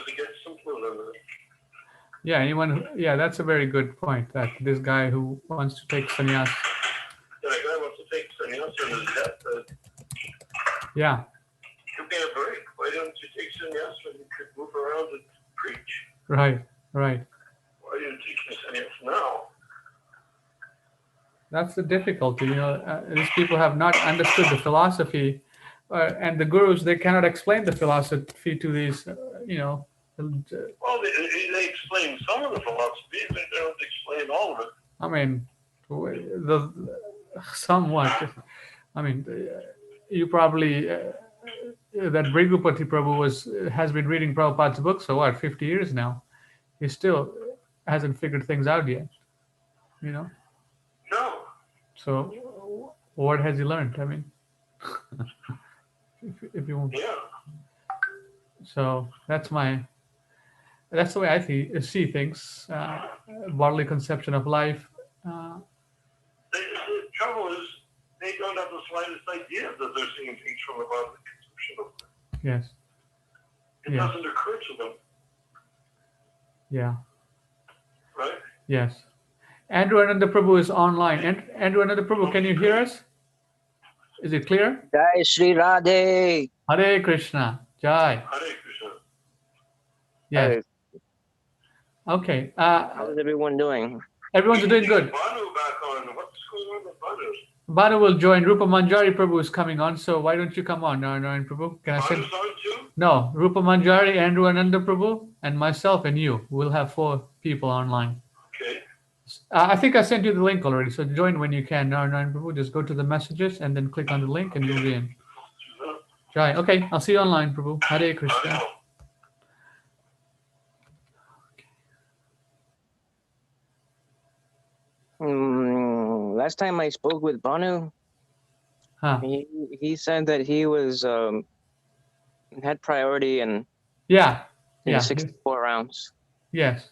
it gets simpler than that. Yeah, yeah, that's a very good point. That this guy who wants to take sannyas. Yeah, a guy wants to take sannyas on his deathbed. Yeah. Give me a break. Why don't you take sannyas when you could move around and preach? Right. Right. Why are you taking sannyas now? That's the difficulty. These people have not understood the philosophy, and the gurus, they cannot explain the philosophy to these. Well, they explain some of the philosophy, but they don't explain all of it. I mean, the somewhat. I mean, you probably that Brigupati Prabhu has been reading Prabhupada's books for what 50 years now. He still hasn't figured things out yet. You know. No. So, what has he learned? I mean, if you want. Yeah. So that's the way I see things. Bodily conception of life. The trouble is, they don't have the slightest idea that they're seeing things from the bodily conception of life. Yes. It doesn't occur to them. Yeah. Right? Yes. Andrew Ananda Prabhu is online. Andrew Ananda Prabhu, can you hear us? Is it clear? Jai Shri Radhe. Hare Krishna. Jai. Hare Krishna. Yes. Hare. Okay. How's everyone doing? Everyone's doing good. Banu back on. What's going on with Banu? Banu will join. Rupa Manjari Prabhu is coming on, so why don't you come on, Narayan Prabhu? Can I send? Banu's on too? No, Rupa Manjari, Andrew Ananda Prabhu, and myself and you. We'll have 4 people online. Okay. I think I sent you the link already, so join when you can, Narayan Prabhu. Just go to the messages and then click on the link and you'll be in. Jai. Okay, I'll see you online, Prabhu. Hare Krishna. Last time I spoke with Banu, he said that he was had priority in 64 rounds. Yes.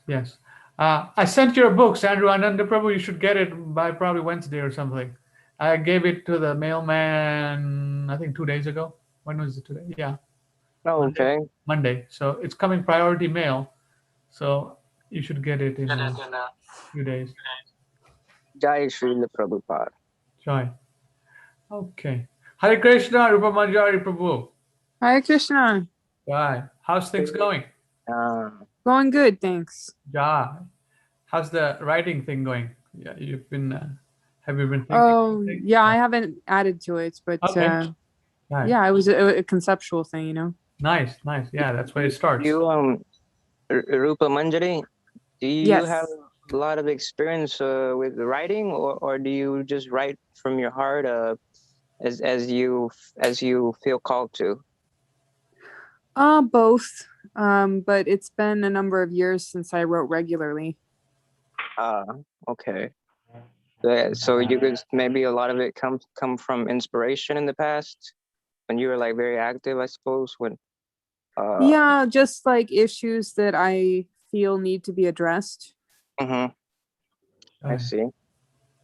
I sent your books, Andrew Ananda Prabhu. You should get it by probably Wednesday or something. I gave it to the mailman, I think 2 days ago. When was it today? Yeah. Oh, okay. Monday. So it's coming priority mail. So you should get it in a few days. Jai Srila Prabhupada. Jai. Okay. Hare Krishna, Rupa Manjari Prabhu. Hare Krishna. Jai. How's things going? Going good, thanks. Jai. How's the writing thing going? Yeah, you've been. Have you been thinking? Oh, yeah, I haven't added to it, but okay. Yeah, it was a conceptual thing, Nice. Yeah, that's where it starts. You, Rupa Manjari, do you have a lot of experience with writing, or do you just write from your heart as you feel called to? Both. But it's been a number of years since I wrote regularly. Okay. So you could maybe a lot of it come from inspiration in the past when you were like very active, I suppose. When yeah, just like issues that I feel need to be addressed. I see.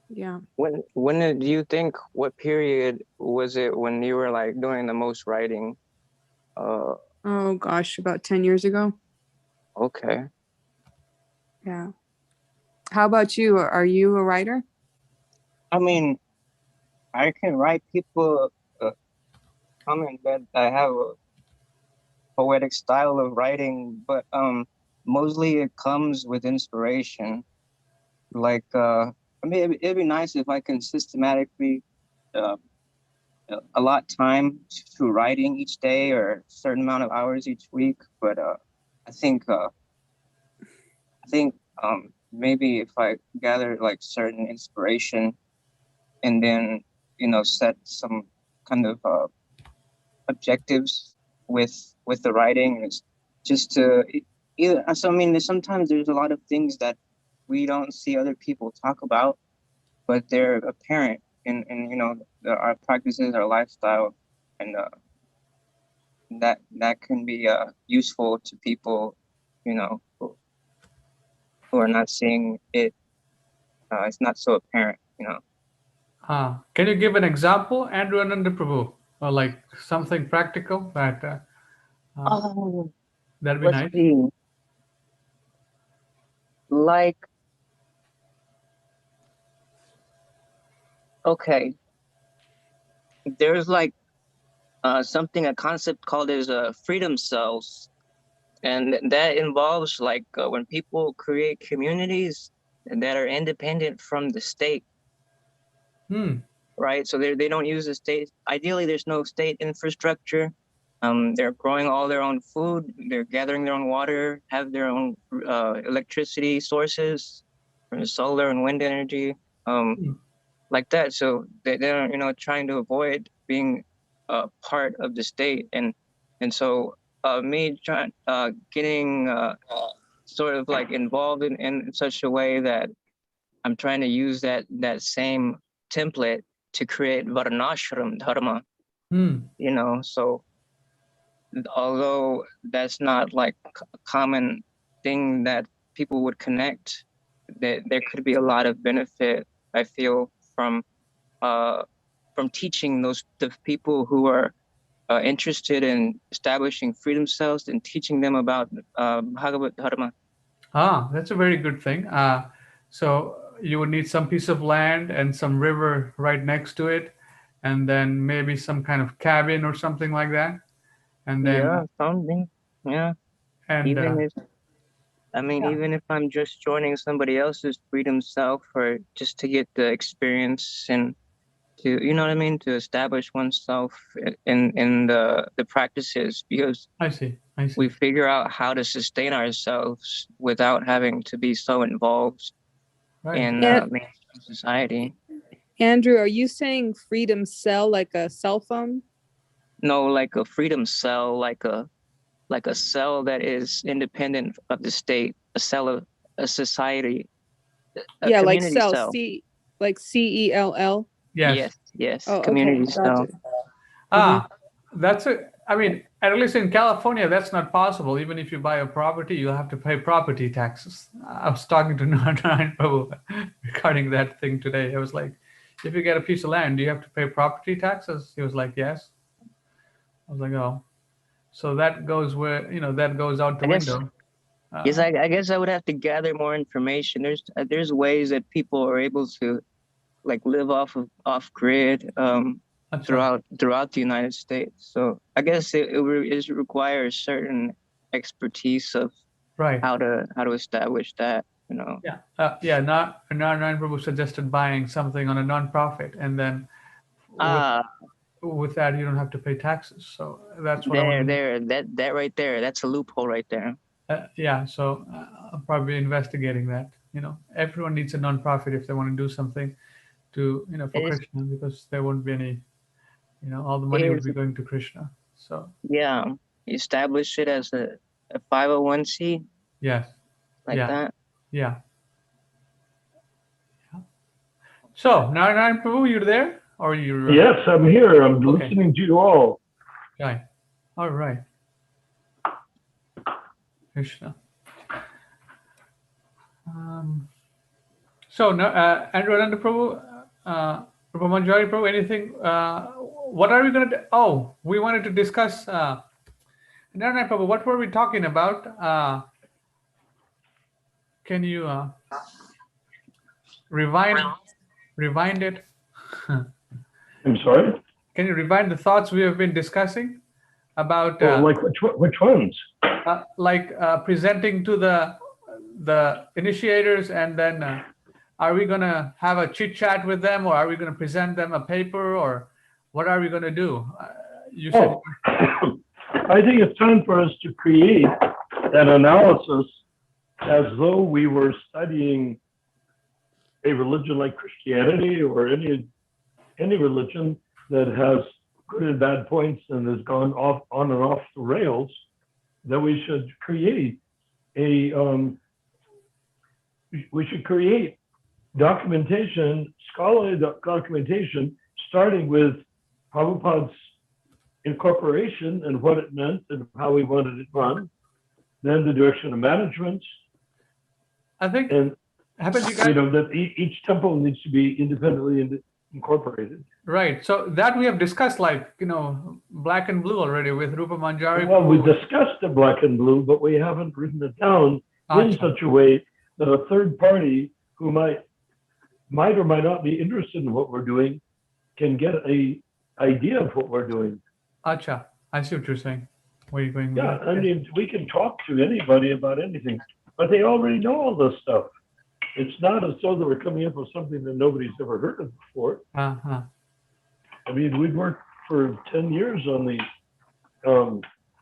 Yeah. When did you think? What period was it when you were like doing the most writing? Oh gosh, about 10 years ago. Okay. Yeah. How about you? Are you a writer? I mean, I can write people comment that I have a poetic style of writing, but mostly it comes with inspiration. Like, I mean, it'd be nice if I can systematically allot time to writing each day or a certain amount of hours each week. But I think maybe if I gather like certain inspiration and then set some kind of objectives with the writing, is just to so I mean sometimes there's a lot of things that we don't see other people talk about, but they're apparent in our practices, our lifestyle, and that can be useful to people who are not seeing it. It's not so apparent. Can you give an example, Andrew Ananda Prabhu, or like something practical that That'd be let's nice. see. Like, okay, there's like something, a concept called as freedom cells, and that involves like when people create communities that are independent from the state, right? So they don't use the state. Ideally, there's no state infrastructure. They're growing all their own food. They're gathering their own water. Have their own electricity sources from solar and wind energy. Like that. So they're trying to avoid being part of the state, and so me trying getting sort of like involved in such a way that I'm trying to use that same template to create varnashram dharma. So although that's not like a common thing that people would connect, that there could be a lot of benefit, I feel, from teaching the people who are interested in establishing freedom cells and teaching them about Bhagavad Dharma. That's a very good thing. So you would need some piece of land and some river right next to it, and then maybe some kind of cabin or something like that. And then Something. Yeah. and Even if yeah. even if I'm just joining somebody else's freedom self, or just to get the experience and to to establish oneself in the practices, because I see. we figure out how to sustain ourselves without having to be so involved in mainstream society. Andrew, are you saying freedom cell like a cell phone? No, like a freedom cell, like a cell that is independent of the state, a cell of a society, a like community cell. Like CELL. Yes. Yes. Community cell. That's a. I mean, at least in California, that's not possible. Even if you buy a property, you'll have to pay property taxes. I was talking to Narayan Prabhu regarding that thing today. I was like, if you get a piece of land, do you have to pay property taxes? He was like, yes. I was like, oh, so that goes that goes out the window. Yes, I guess I would have to gather more information. There's ways that people are able to like live off grid throughout the United States. So I guess it requires certain expertise of how to establish that. Narayan Prabhu suggested buying something on a non-profit, and then with that you don't have to pay taxes. So that's what that right there. That's a loophole right there. So I'll probably be investigating that. Everyone needs a non-profit if they want to do something to for Krishna, because there won't be any all the money would be going to Krishna. So establish it as a 501c. Yes. Like that. Yeah. So Narayan Prabhu, you're there, or you? Yes, I'm here. I'm listening to you all. Okay. All right. Krishna. So Andrew Ananda Prabhu, Prabhu Manjari Prabhu, anything? What are we going to do? Oh, we wanted to discuss Narayan Prabhu. What were we talking about? Can you rewind it? I'm sorry? Can you rewind the thoughts we have been discussing about? Like which ones? Like presenting to the initiators, and then are we going to have a chit chat with them, or are we going to present them a paper, or what are we going to do? You said. I think it's time for us to create an analysis as though we were studying a religion like Christianity, or any religion that has good and bad points and has gone on and off the rails. That we should create documentation, scholarly documentation, starting with Prabhupada's incorporation and what it meant and how we wanted it run, then the direction of management. I think, and haven't you guys? That each temple needs to be independently incorporated. Right. So that we have discussed, like, black and blue already with Rupa Manjari. Well, we discussed the black and blue, but we haven't written it down in Acha. such a way that a third party who might or might not be interested in what we're doing can get a idea of what we're doing. Acha. I see what you're saying. Where are you going with Yeah, that? I mean, we can talk to anybody about anything, but they already know all this stuff. It's not as though that we're coming up with something that nobody's ever heard of before. Uh-huh. I mean, we've worked for 10 years on the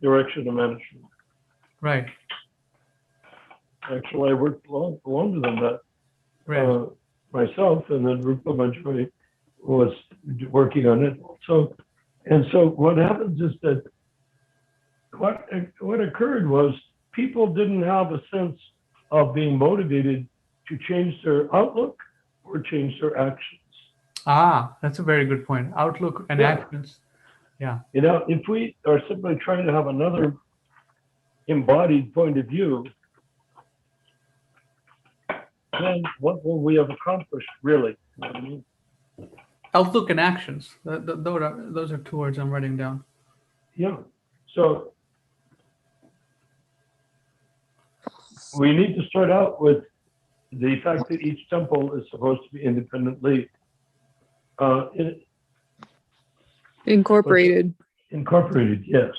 direction of management. Right. Actually, I worked longer than that Right. myself, and then Rupa Manjari was working on it also. And so what happens is that what occurred was people didn't have a sense of being motivated to change their outlook or change their actions. That's a very good point. Outlook and Yeah. actions. Yeah. If we are simply trying to have another embodied point of view, then what will we have accomplished, really? You know what I mean? Outlook and actions. Those are two words I'm writing down. Yeah. So we need to start out with the fact that each temple is supposed to be independently Incorporated. incorporated. Yes.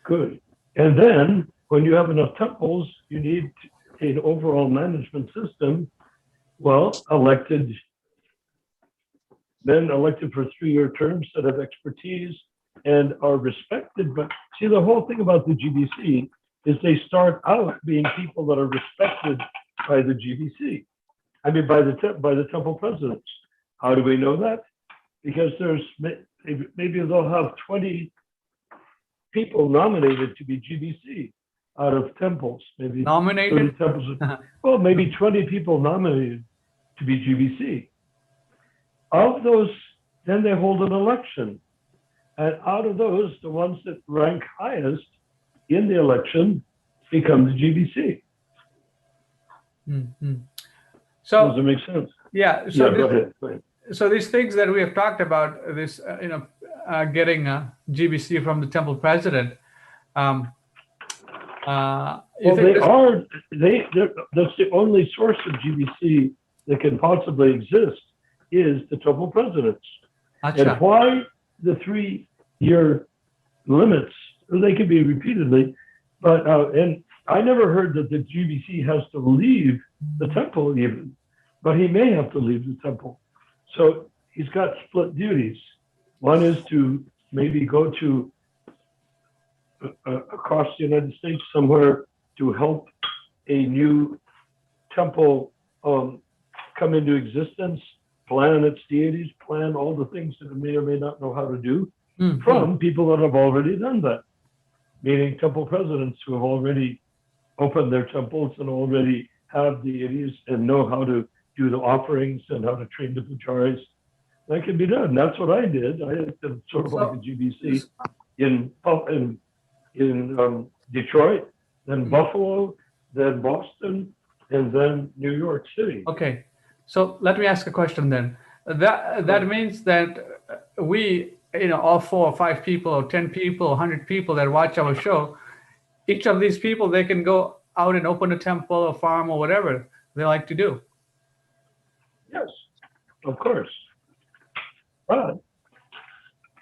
Good. And then when you have enough temples, you need an overall management system. Well, men elected for 3-year terms that have expertise and are respected. But see, the whole thing about the GBC is they start out being people that are respected by the GBC. I mean, by the temple presidents. How do we know that? Because maybe they'll have 20 people nominated to be GBC out of temples, maybe Nominated? 30 temples. Well, maybe 20 people nominated to be GBC. Of those, then they hold an election. And out of those, the ones that rank highest in the election become the GBC. Mm-hmm. Does So it make sense? yeah. Yeah, go ahead. So these things that we have talked about, this getting GBC from the temple president. Well, that's the only source of GBC that can possibly exist is the temple presidents. Acha. And why the 3-year limits? They can be repeatedly, but and I never heard that the GBC has to leave the temple even, but he may have to leave the temple. So he's got split duties. One is to maybe go to across the United States somewhere to help a new temple come into existence, plan its deities, plan all the things that it may or may not know how to do from people that have already done that, meaning temple presidents who have already opened their temples and already have deities and know how to do the offerings and how to train the pujaris. That can be done. That's what I did. I did sort of like a GBC in Detroit, then Buffalo, then Boston, and then New York City. Okay, so let me ask a question then. That means that we, all 4 or 5 people or 10 people, 100 people that watch our show, each of these people, they can go out and open a temple or farm or whatever they like to do. Yes, of course. But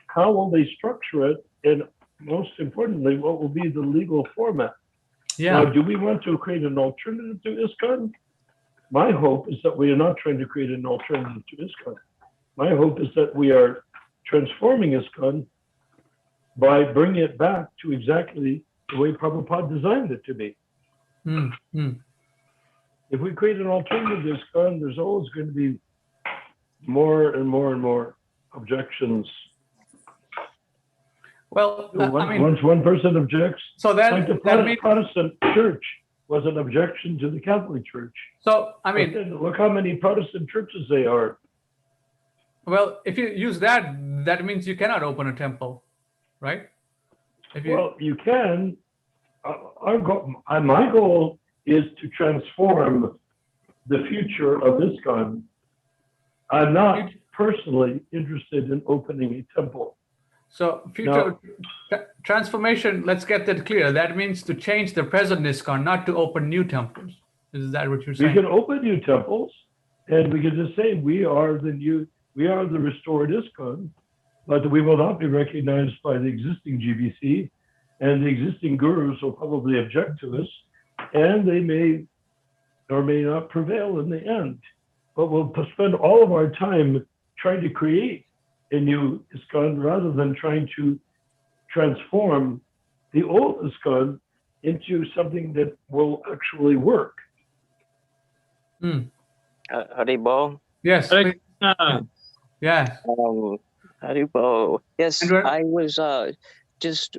how will they structure it? And most importantly, what will be the legal format? Yeah. Now, do we want to create an alternative to ISKCON? My hope is that we are not trying to create an alternative to ISKCON. My hope is that we are transforming ISKCON by bringing it back to exactly the way Prabhupada designed it to be. If we create an alternative to ISKCON, there's always going to be more and more and more objections. Well, once one person objects, so then like the Protestant church was an objection to the Catholic Church. So look how many Protestant churches they are. Well, if you use that means you cannot open a temple, right? Well, you can. My goal is to transform the future of ISKCON I'm not personally interested in opening a temple. So future transformation, let's get that clear. That means to change the present ISKCON, not to open new temples. Is that what you're We saying? can open new temples, and we can just say we are the restored ISKCON, but we will not be recognized by the existing GBC, and the existing gurus will probably object to us, and they may or may not prevail in the end. But we'll spend all of our time trying to create a new ISKCON rather than trying to transform the old ISKCON into something that will actually work. Haribo. Yes. Hare please. Yeah. Haribo. Yes, Andrew? I was just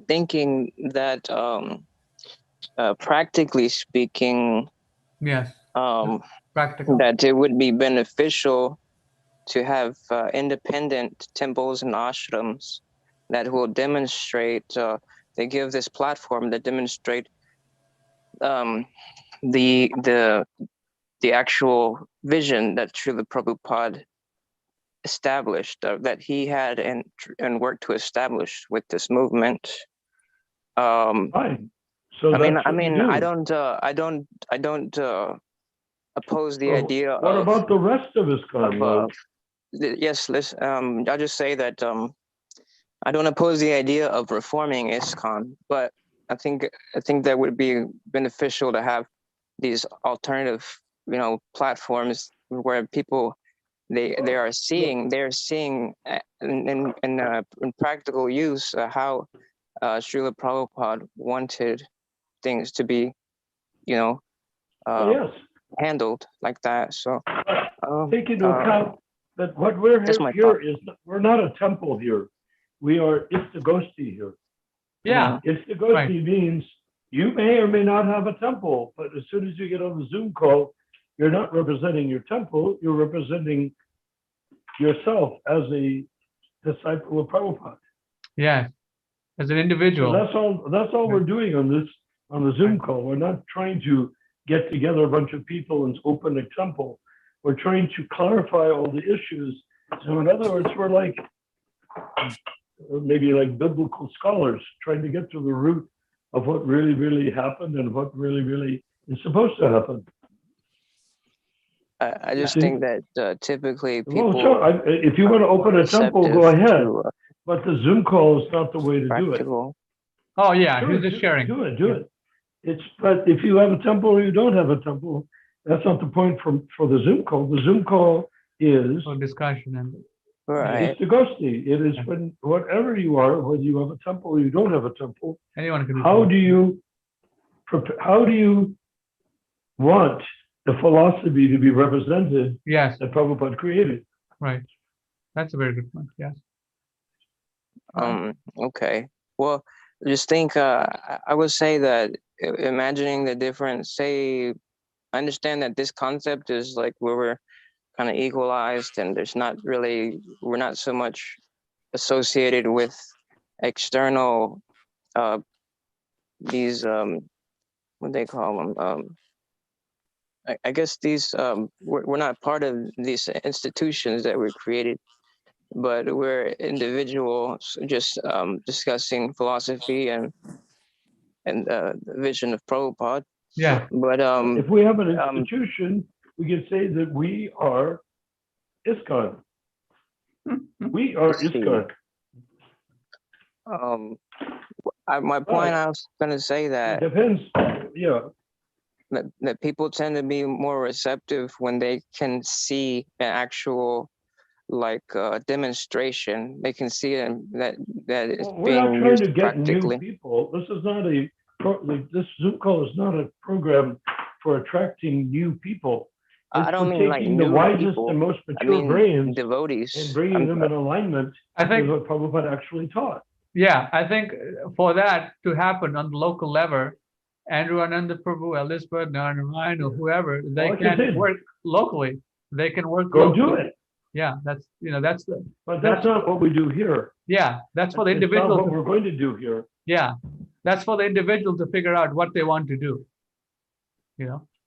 thinking that practically speaking, Yes. practical, that it would be beneficial to have independent temples and ashrams that will demonstrate, they give this platform that demonstrate the actual vision that Srila Prabhupada established, that he had and worked to establish with this movement. Fine. So I mean, I don't oppose the idea. What about the rest of ISKCON? Yes, listen, I'll just say that I don't oppose the idea of reforming ISKCON, but I think that would be beneficial to have these alternative, platforms where people they're seeing in practical use how Srila Prabhupada wanted things to be, Yes. handled like that. So take into account that what we're here is we're not a temple here. We are Istagosthi here. Yeah. Istagosthi means you may or may not have a temple, but as soon as you get on the Zoom call, you're not representing your temple, you're representing yourself as a disciple of Prabhupada. Yeah. As an individual. So that's all we're doing on the Zoom call. We're not trying to get together a bunch of people and open a temple. We're trying to clarify all the issues. So in other words, we're like maybe like biblical scholars trying to get to the root of what really, really happened and what really, really is supposed to happen. I just think that typically people. Well, sure. If you want to open a temple, go ahead. But the Zoom call is not the way to do it. Oh yeah, Sure, he's just sharing. Do it. But if you have a temple or you don't have a temple, that's not the point for the Zoom call. The Zoom call is For discussion and Right. Istagosthi. It is when whatever you are, whether you have a temple or you don't have a temple. anyone can do How that. do you want the philosophy to be represented Yes, that Prabhupada created? right. That's a very good point. Yes. Okay. Well, just think, I would say that imagining the different, say, I understand that this concept is like where we're kind of equalized and we're not so much associated with external, these, what they call them? I guess these, we're not part of these institutions that were created, but we're individuals just discussing philosophy and the vision of Prabhupada. Yeah. But If we have an institution, we can say that we are ISKCON. We are ISKCON. my point, I was going to say It that depends. Yeah. that people tend to be more receptive when they can see an actual demonstration. They can see that it's We're not being trying used to get practically. new people. This is not this Zoom call is not a program for attracting new people. I don't mean like taking the new wisest people. and most I mature mean brains devotees. and bringing them in alignment I think with what Prabhupada actually taught. Yeah, I think for that to happen on the local level, Andrew Ananda Prabhu, Elizabeth, Narayana, or whoever, they Like I can said, work locally. They can work Go locally. do it. Yeah, that's that's the But that's not what we do here. yeah, that's for the It's not individual. what we're going to do here. Yeah, that's for the individual to figure out what they want to do.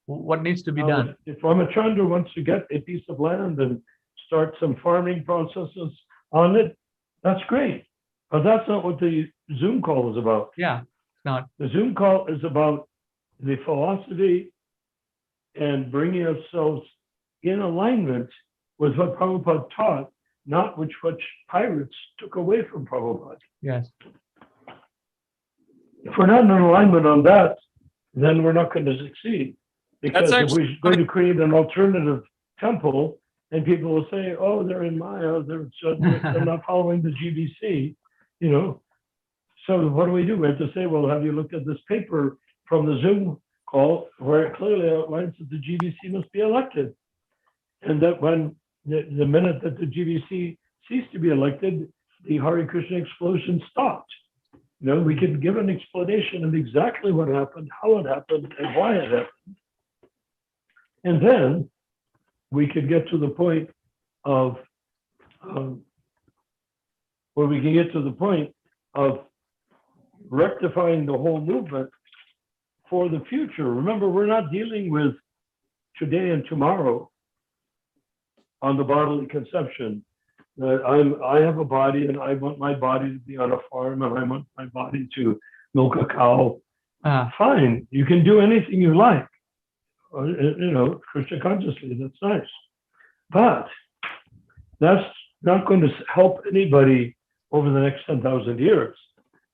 What needs to be done. If Ramachandra wants to get a piece of land and start some farming processes on it, that's great. But that's not what the Zoom call is about. Yeah, it's not. The Zoom call is about the philosophy and bringing ourselves in alignment with what Prabhupada taught, not which pirates took away from Prabhupada. Yes. If we're not in alignment on that, then we're not going to succeed. Because if we're going to create an alternative temple, and people will say, "Oh, they're in Maya, they're not following the GBC," you know. So what do? We have to say, "Well, have you looked at this paper from the Zoom call where it clearly outlines that the GBC must be elected, and that when the minute that the GBC ceased to be elected, the Hare Krishna explosion stopped." You know, we can give an explanation of exactly what happened, how it happened, and why it happened. And then we could get to the point of where we can get to the point of rectifying the whole movement for the future. Remember, we're not dealing with today and tomorrow on the bodily conception. I have a body and I want my body to be on a farm and I want my body to milk a cow. Fine, you can do anything you like. You know, Krishna consciously, that's nice. But that's not going to help anybody over the next 10,000 years.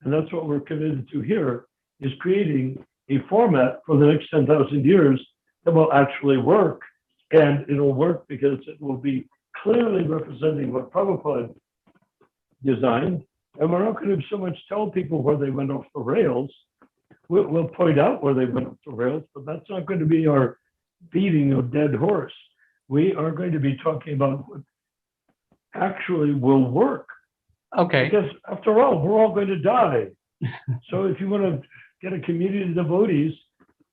And that's what we're committed to here, is creating a format for the next 10,000 years that will actually work. And it'll work because it will be clearly representing what Prabhupada designed. And we're not going to so much tell people where they went off the rails. We'll point out where they went off the rails, but that's not going to be our beating a dead horse. We are going to be talking about what actually will work. Okay. Because after all, we're all going to die. So if you want to get a community of devotees,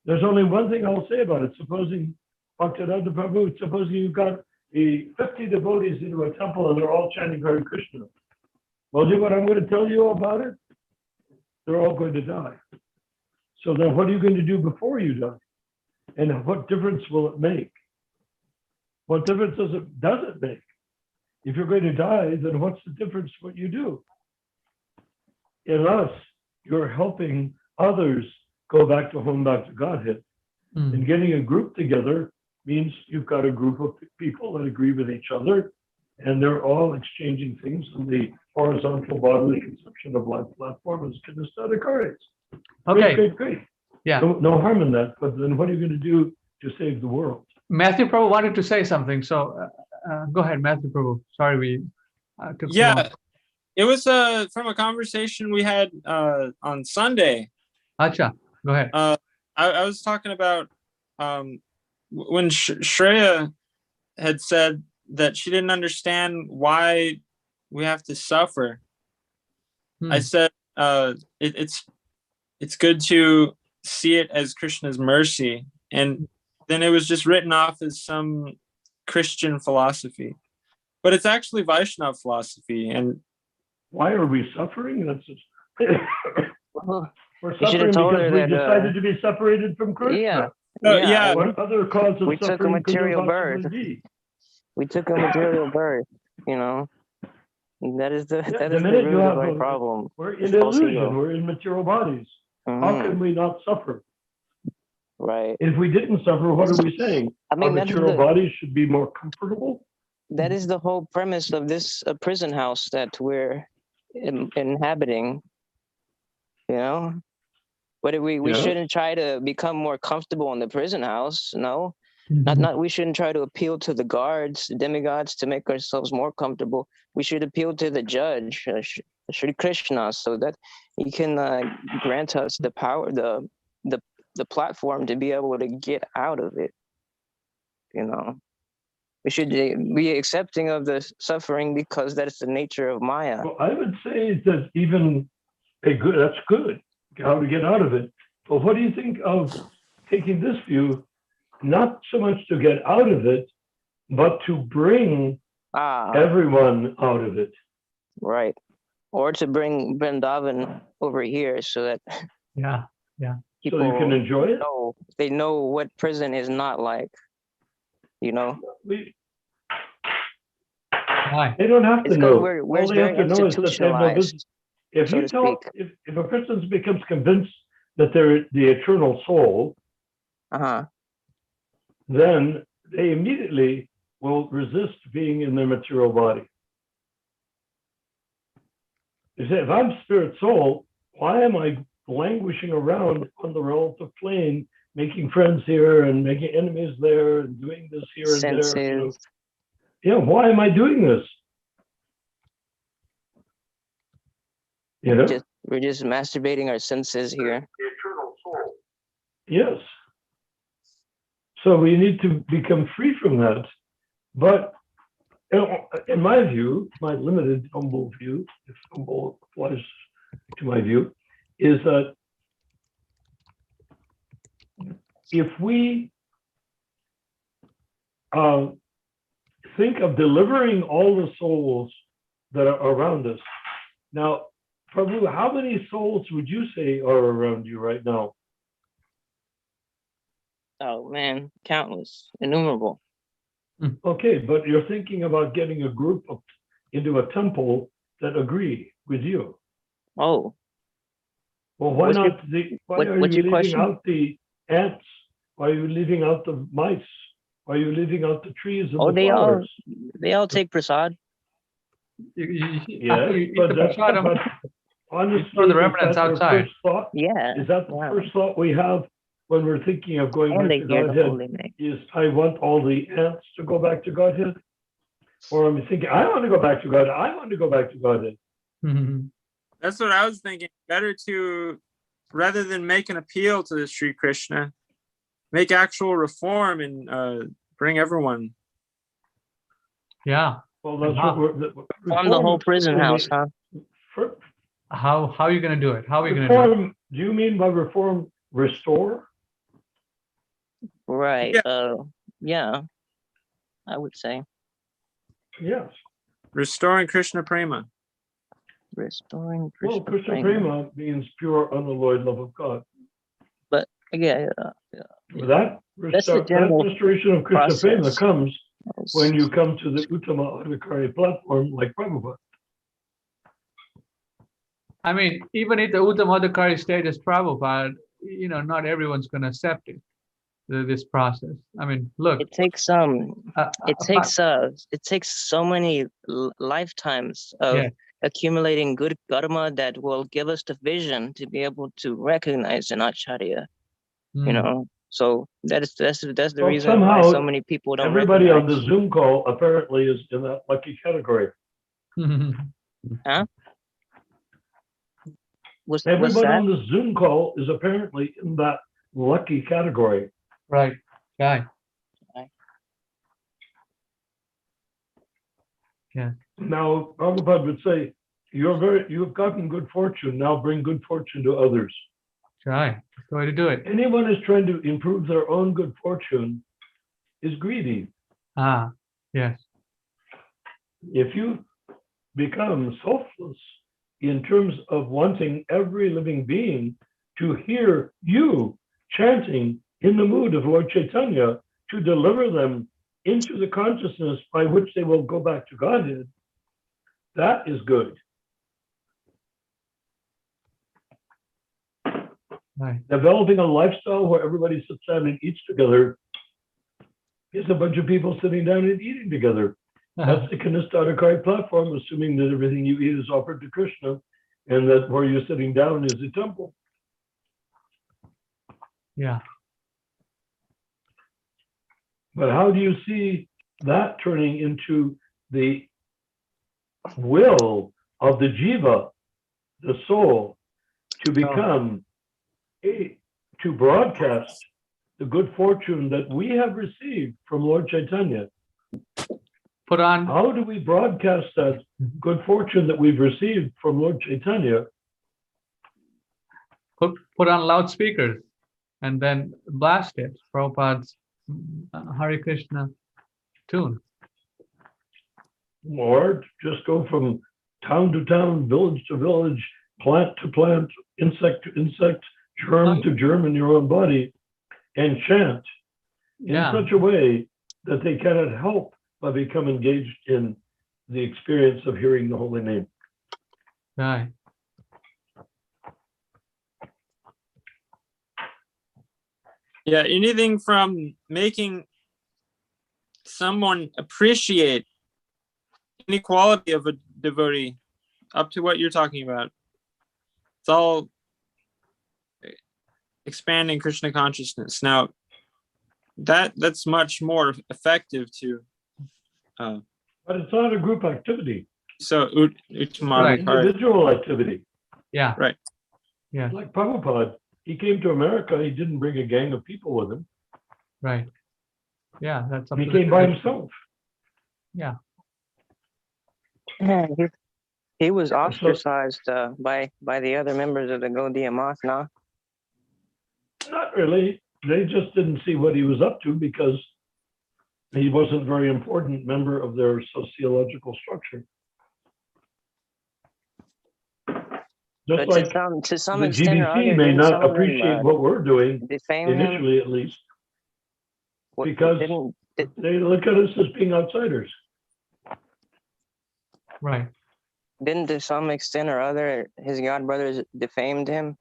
there's only one thing I'll say about it. Supposing Bhaktivedanta Prabhu, supposing you've got 50 devotees into a temple and they're all chanting Hare Krishna. Well, do what I'm going to tell you about it? They're all going to die. So then what are you going to do before you die? And what difference will it make? What difference does it make? If you're going to die, then what's the difference what you do? In us, you're helping others go back to home, back to Godhead. And getting a group together means you've got a group of people that agree with each other, and they're all exchanging things on the horizontal bodily conception of life platform as kinesthetic arrays. Okay. Great. Yeah. No harm in that, but then what are you going to do to save the world? Matthew Prabhu wanted to say something, so go ahead, Matthew Prabhu. Sorry, we took so long. It was from a conversation we had on Sunday. Acha, go ahead. I was talking about when Shreya had said that she didn't understand why we have to suffer. I said it's good to see it as Krishna's mercy, and then it was just written off as some Christian philosophy, but it's actually Vaishnava philosophy. And why are we suffering? That's just we're You should have suffering told because her we that, decided to be separated from Krishna. Yeah. What other cause of We took a suffering could there material possibly birth. be? We took a material birth, you know. That is the The minute you root have of our problem. we're It's in false illusion. ego. We're in material bodies. How can we not suffer? Right. If we didn't suffer, what are we saying? I mean, Our that is material bodies should be more comfortable? that is the whole premise of this prison house that we're inhabiting, you know. But we shouldn't try to become more comfortable in the prison house. No, not we shouldn't try to appeal to the guards, the demigods, to make ourselves more comfortable. We should appeal to the judge, Shri Krishna, so that he can grant us the power, the platform to be able to get out of it. You know, we should be accepting of the suffering because that is the nature of Maya. Well, I would say that even that's good, how to get out of it. But what do you think of taking this view, not so much to get out of it, but to bring everyone out of it? Right. Or to bring Vrindavan over here so that people so you can enjoy it? They know what prison is not like, you know? Why? They don't have to It's because know. we're All they have very to know is that they have no business. institutionalized. If so you to tell, speak. if a person becomes convinced that they're the eternal soul, Uh-huh. then they immediately will resist being in their material body. They say, if I'm spirit soul, why am I languishing around on the relative plane, making friends here and making enemies there and doing this here and there? Senses. Yeah, why am I doing this? We're just masturbating our senses here. Yes. So we need to become free from that. But in my view, my limited, humble view, if humble applies to my view, is that if we think of delivering all the souls that are around us. Now, Prabhu, how many souls would you say are around you right now? Oh man, countless, innumerable. Okay, but you're thinking about getting a group into a temple that agree with you. Oh. Well, why What's your- not? Why are you what's your leaving question? out the ants? Why are you leaving out the mice? Why are you leaving out the trees and Oh, the flowers? they all take prasad. Yes, After you eat but the that's prasadam, but honestly, throw the is remnants that your outside. first thought? Yeah. Is that the yeah. first thought we have when we're thinking of going And back they to hear the Godhead? holy name. Is I want all the ants to go back to Godhead? Or I'm thinking, I want to go back to Godhead. I want to go back to Godhead. That's what I was thinking. Better to, rather than make an appeal to the Sri Krishna, make actual reform and bring everyone. Yeah. Well, that's Wow. what we're. On the whole prison house, huh? How are you going to do it? How are you going to do it? Reform, do you mean by reform, restore? Right. Yeah. Yeah. I would say Yes. Restoring Krishna Prema. restoring Well, Krishna Krishna Prema. Prema means pure, unalloyed love of God. But yeah, That general restoration of Krishna Prema process. comes when you come to the Uttama Adhikari platform like Prabhupada. I mean, even if the Uttamadhikari state is Prabhupada, not everyone's going to accept it, this process. I mean, look. It takes it takes so many lifetimes of accumulating good karma that will give us the vision to be able to recognize an acharya. So that's the reason why so many people don't everybody recognize. on the Zoom call apparently is in that lucky category. Huh? Everyone on the Zoom call is apparently in that lucky category. Right. Right. Yeah. Now, Prabhupada would say, you've gotten good fortune. Now bring good fortune to others. Right. That's the way to do it. Anyone who's trying to improve their own good fortune is greedy. Ah, yes. If you become selfless in terms of wanting every living being to hear you chanting in the mood of Lord Chaitanya to deliver them into the consciousness by which they will go back to Godhead, that is good. Right. Developing a lifestyle where everybody sits down and eats together is a bunch of people sitting down and eating together. That's the Kanistadakari platform, assuming that everything you eat is offered to Krishna and that where you're sitting down is the temple. Yeah. But how do you see that turning into the will of the jiva, the soul, to become to broadcast the good fortune that we have received from Lord Chaitanya? Put on. How do we broadcast that good fortune that we've received from Lord Chaitanya? Put on loudspeakers and then blast it. Prabhupada's Hare Krishna tune. Or just go from town to town, village to village, plant to plant, insect to insect, germ to germ in your own body, and chant in such a way that they cannot help but become engaged in the experience of hearing the holy name. Right. Yeah, anything from making someone appreciate any quality of a devotee up to what you're talking about. It's all expanding Krishna consciousness. Now, that's much more effective to But it's not a group activity. so Right. Uttamavicara. Individual activity. Yeah. Right. Yeah. Like Prabhupada, he came to America, he didn't bring a gang of people with him. Right. Yeah. That's He came by himself. Yeah. Yeah, he was ostracized by the other members of the Gaudiya Math, no? Not really. They just didn't see what he was up to because he wasn't a very important member of their sociological structure. Just But like to some the extent or other, GBC may didn't some not of them, appreciate what we're doing, defame him? initially at least, because they look at us as being outsiders. Right. Didn't to some extent or other his god brothers defamed him?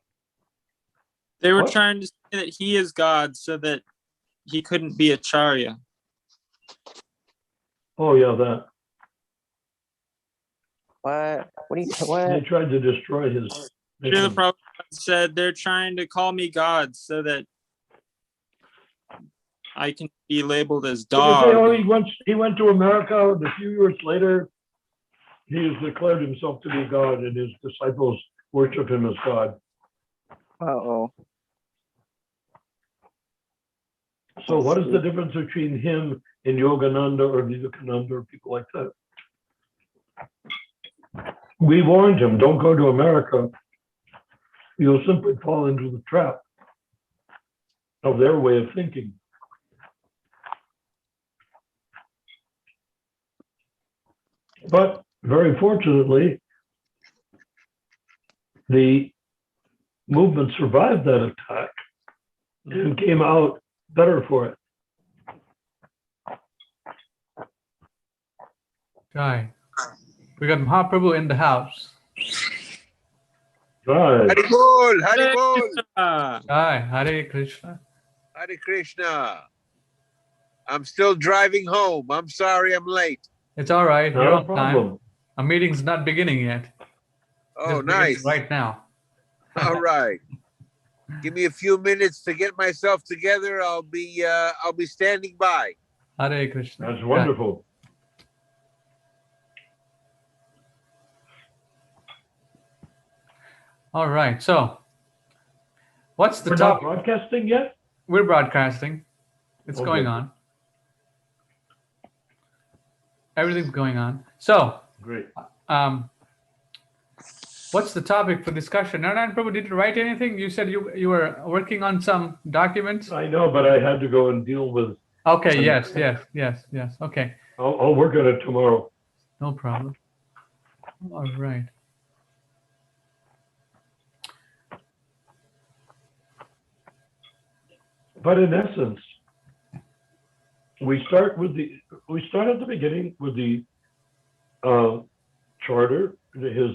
They were What? trying to say that he is God so that he couldn't be Acharya. Oh yeah, that. What? What do you? They What? tried to destroy his Srila mission. Prabhupada said they're trying to call me God so that I can be labeled as Did you say, oh, dog. he went to America, and a few years later, he has declared himself to be God, and his disciples worship him as God. Uh-oh. So what is the difference between him and Yogananda or Vivekananda or people like that? We warned him, don't go to America. You'll simply fall into the trap of their way of thinking. But very fortunately, the movement survived that attack and came out better for it. Right. We got Mahaprabhu in the house. Right. Haribol, Haribol, Hi, Hare Krishna. Hare Krishna. I'm still driving home. I'm sorry I'm late. It's all right. You're Not a on time. problem. Our meeting's not beginning yet. Oh, Just beginning nice. right now. All right. Give me a few minutes to get myself together. I'll be standing by. Hare Krishna. That's wonderful. All right. So, what's the We're not topic? broadcasting yet? We're broadcasting. It's Okay. going on. Everything's going on. So, Great. what's the topic for discussion? Narayan Prabhu, did you write anything? You said you were working on some documents. I know, but I had to go and deal with. Okay. Yes. Okay. I'll work on it tomorrow. No problem. All right. But in essence, we start at the beginning with the charter, his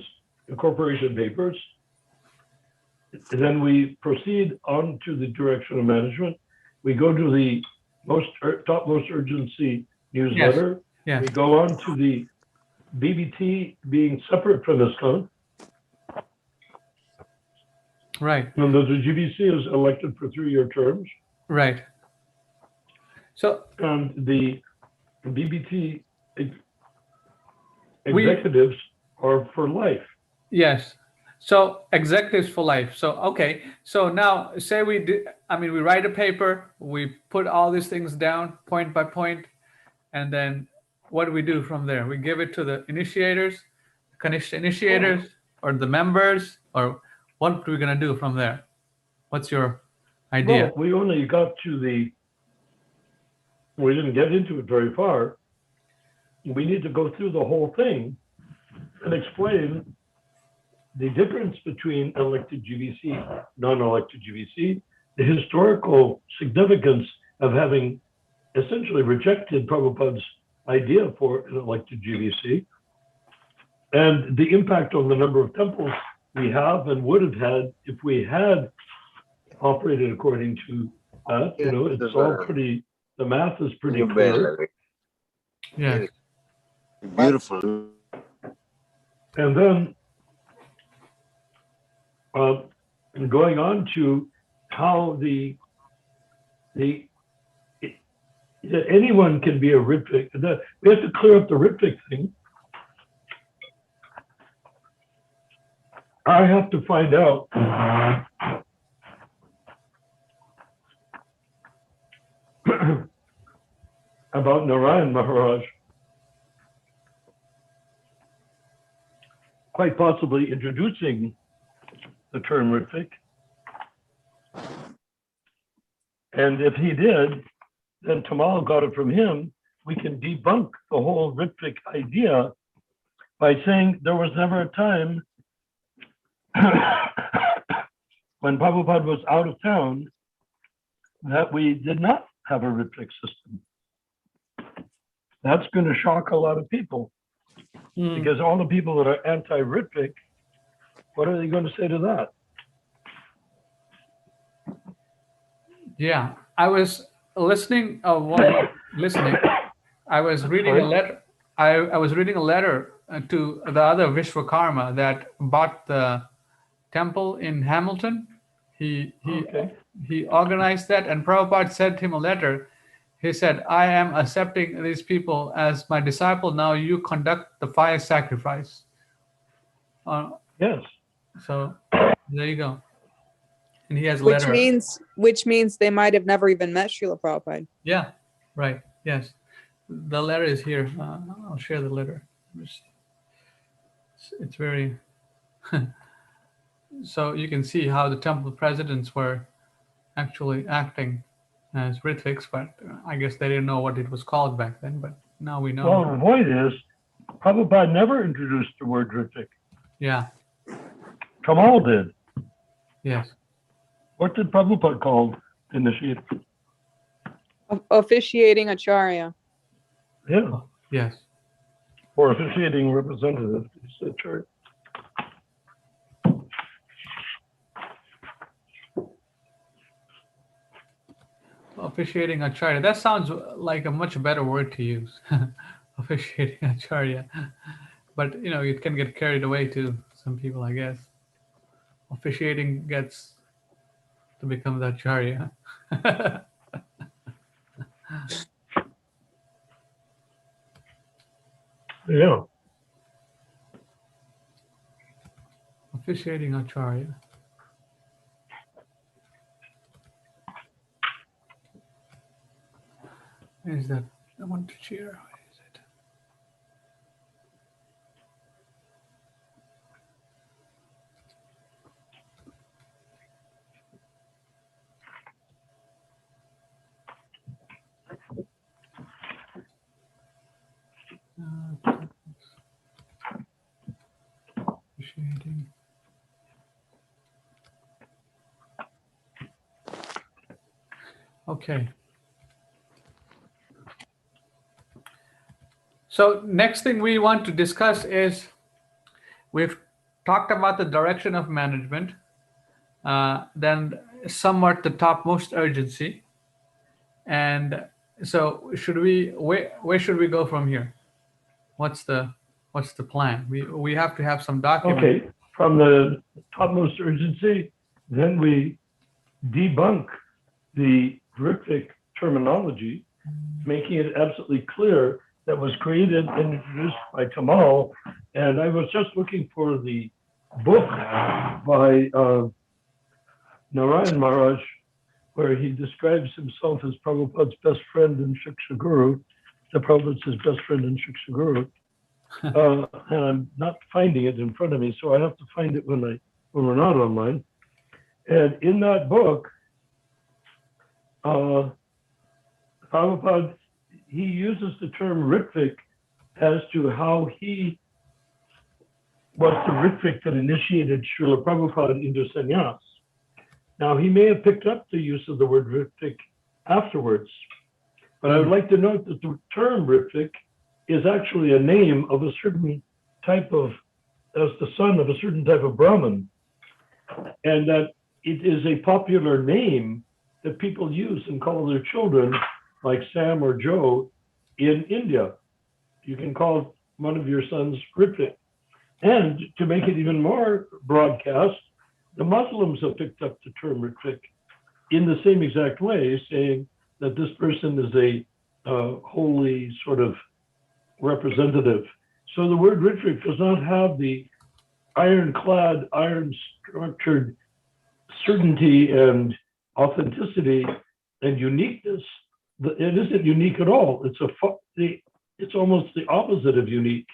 incorporation papers. And then we proceed on to the direction of management. We go to the topmost urgency newsletter. Yes. We go on to the BBT being separate from ISKCON. Right. And the GBC is elected for 3-year terms. Right. So And the BBT executives are for life. yes. So executives for life. So okay. So now say we write a paper, we put all these things down point by point, and then what do we do from there? We give it to the initiators, or the members, or what are we gonna do from there? What's your idea? Well, we only got to we didn't get into it very far. We need to go through the whole thing and explain the difference between elected GBC, non-elected GBC, the historical significance of having essentially rejected Prabhupada's idea for an elected GBC, and the impact on the number of temples we have and would have had if we had operated according to that. You know, it's all pretty, the math is pretty clear. Yeah. Beautiful. And then going on to how that anyone can be a Ritvik. We have to clear up the Ritvik thing. I have to find out about Narayan Maharaj, quite possibly introducing the term Ritvik. And if he did, then Tamal got it from him. We can debunk the whole Ritvik idea by saying there was never a time when Prabhupada was out of town that we did not have a Ritvik system. That's going to shock a lot of people, because all the people that are anti-Ritvik, what are they going to say to that? Yeah, I was listening. Listening. I was reading a letter. I was reading a letter to the other Vishwakarma that bought the temple in Hamilton. He organized that, and Prabhupada sent him a letter. He said, "I am accepting these people as my disciple. Now you conduct the fire sacrifice." Yes. So there you go. And he has a Which letter. means they might have never even met Srila Prabhupada. Yeah, right. Yes. The letter is here. I'll share the letter. It's very... So you can see how the temple presidents were actually acting as Ritviks, but I guess they didn't know what it was called back then, but now we know. Well, the point is, Prabhupada never introduced the word Ritvik. Yeah. Kamal did. Yes. What did Prabhupada call initiate? Officiating Acharya. Yeah. Yes. Or officiating representative. Is that true? Officiating Acharya. That sounds like a much better word to use. Officiating Acharya. But, you know, it can get carried away too. Some people, I guess. Officiating gets to become the Acharya. Yeah. Officiating Acharya. Is that I want to cheer? Where is it? Officiating. Okay. So next thing we want to discuss is, we've talked about the direction of management, then somewhat the topmost urgency. And so where should we go from here? What's the plan? We have to have some document. Okay. From the topmost urgency, then we debunk the Ritvik terminology, making it absolutely clear that was created and introduced by Tamal. And I was just looking for the book by Narayan Maharaj, where he describes himself as Prabhupada's best friend and Shiksha Guru. The Prabhupada's his best friend and Shiksha Guru. And I'm not finding it in front of me, so I have to find it when we're not online. And in that book, Prabhupada, he uses the term Ritvik as to how he was the Ritvik that initiated Srila Prabhupada into sannyas. Now, he may have picked up the use of the word Ritvik afterwards, but I would like to note that the term Ritvik is actually a name of a certain type of as the son of a certain type of Brahmin, and that it is a popular name that people use and call their children, like Sam or Joe, in India. You can call one of your sons Ritvik. And to make it even more broadcast, the Muslims have picked up the term Ritvik in the same exact way, saying that this person is a holy sort of representative. So the word Ritvik does not have the ironclad, iron-structured certainty and authenticity and uniqueness. It isn't unique at all. It's almost the opposite of unique.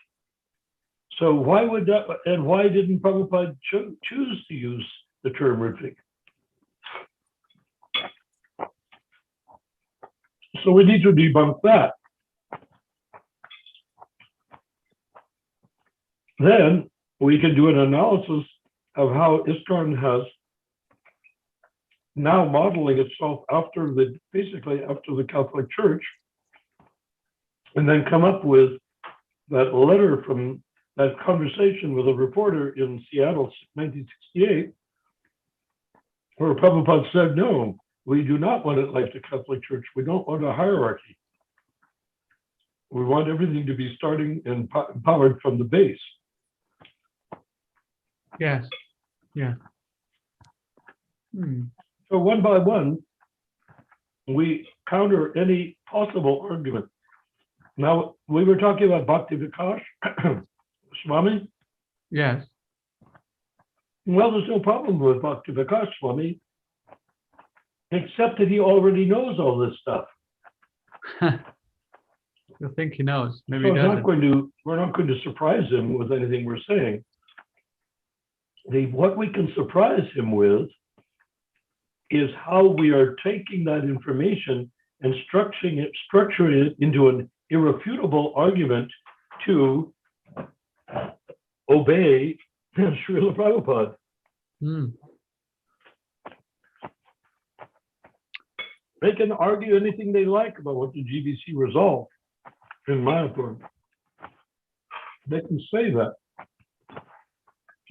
So why would that? And why didn't Prabhupada choose to use the term Ritvik? So we need to debunk that. Then we can do an analysis of how ISKCON has now modeling itself basically after the Catholic Church, and then come up with that letter from that conversation with a reporter in Seattle, 1968, where Prabhupada said, no, we do not want it like the Catholic Church. We don't want a hierarchy. We want everything to be starting and empowered from the base. Yes. Yeah. So one by one, we counter any possible argument. Now, we were talking about Bhakti Vikas Swami. Yes. Well, there's no problem with Bhakti Vikas Swami, except that he already knows all this stuff. You think he knows? Maybe So he doesn't. we're not going to surprise him with anything we're saying. What we can surprise him with is how we are taking that information and structuring it into an irrefutable argument to obey Srila Prabhupada. They can argue anything they like about what the GBC resolved in Mayapur. They can say that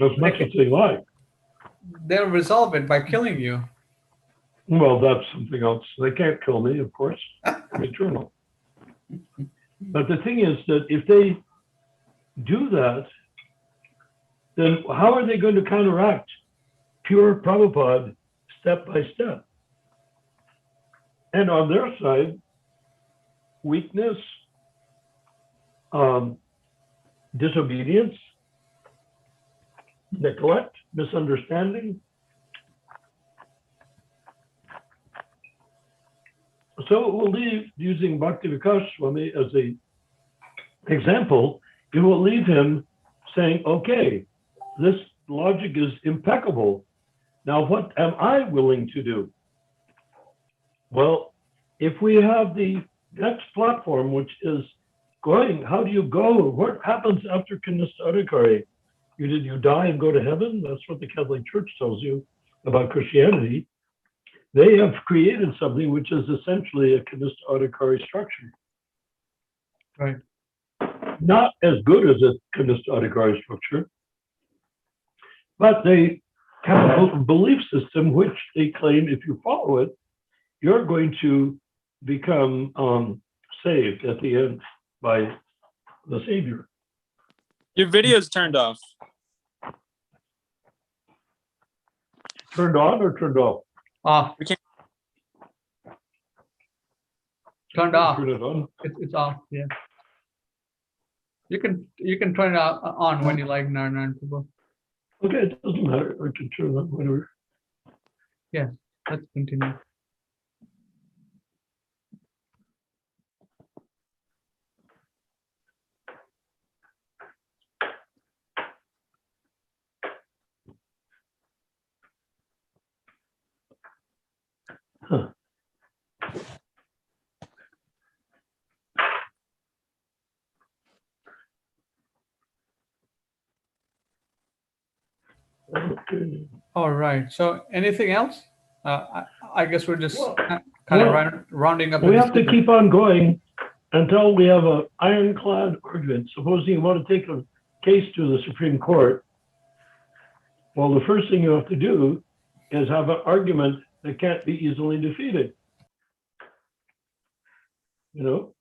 as much as they like. They'll resolve it by killing you. Well, that's something else. They can't kill me, of course. I'm eternal. But the thing is that if they do that, then how are they going to counteract pure Prabhupada step by step? And on their side, weakness, disobedience, neglect, misunderstanding. So it will leave, using Bhakti Vikas Swami as an example, it will leave him saying, okay, this logic is impeccable. Now, what am I willing to do? Well, if we have the next platform, which is going, how do you go? What happens after Kanistha Adhikari? You die and go to heaven? That's what the Catholic Church tells you about Christianity. They have created something which is essentially a Kanistha Adhikari structure. Right. Not as good as a Kanistha Adhikari structure, but they have a belief system which they claim if you follow it, you're going to become saved at the end by the Savior. Your video's turned off. Turned on or turned off? Off. We can't. Turned off. Turn it on. It's off. Yeah. You can turn it on when you like, Narayan Prabhu. Okay, it doesn't matter. I can turn it on whenever. Yeah. Let's continue. Huh. Okay. All right. So anything else? I guess we're just Well, kind of rounding up. We have to keep on going until we have an ironclad argument. Supposing you want to take a case to the Supreme Court, well, the first thing you have to do is have an argument that can't be easily defeated. You know?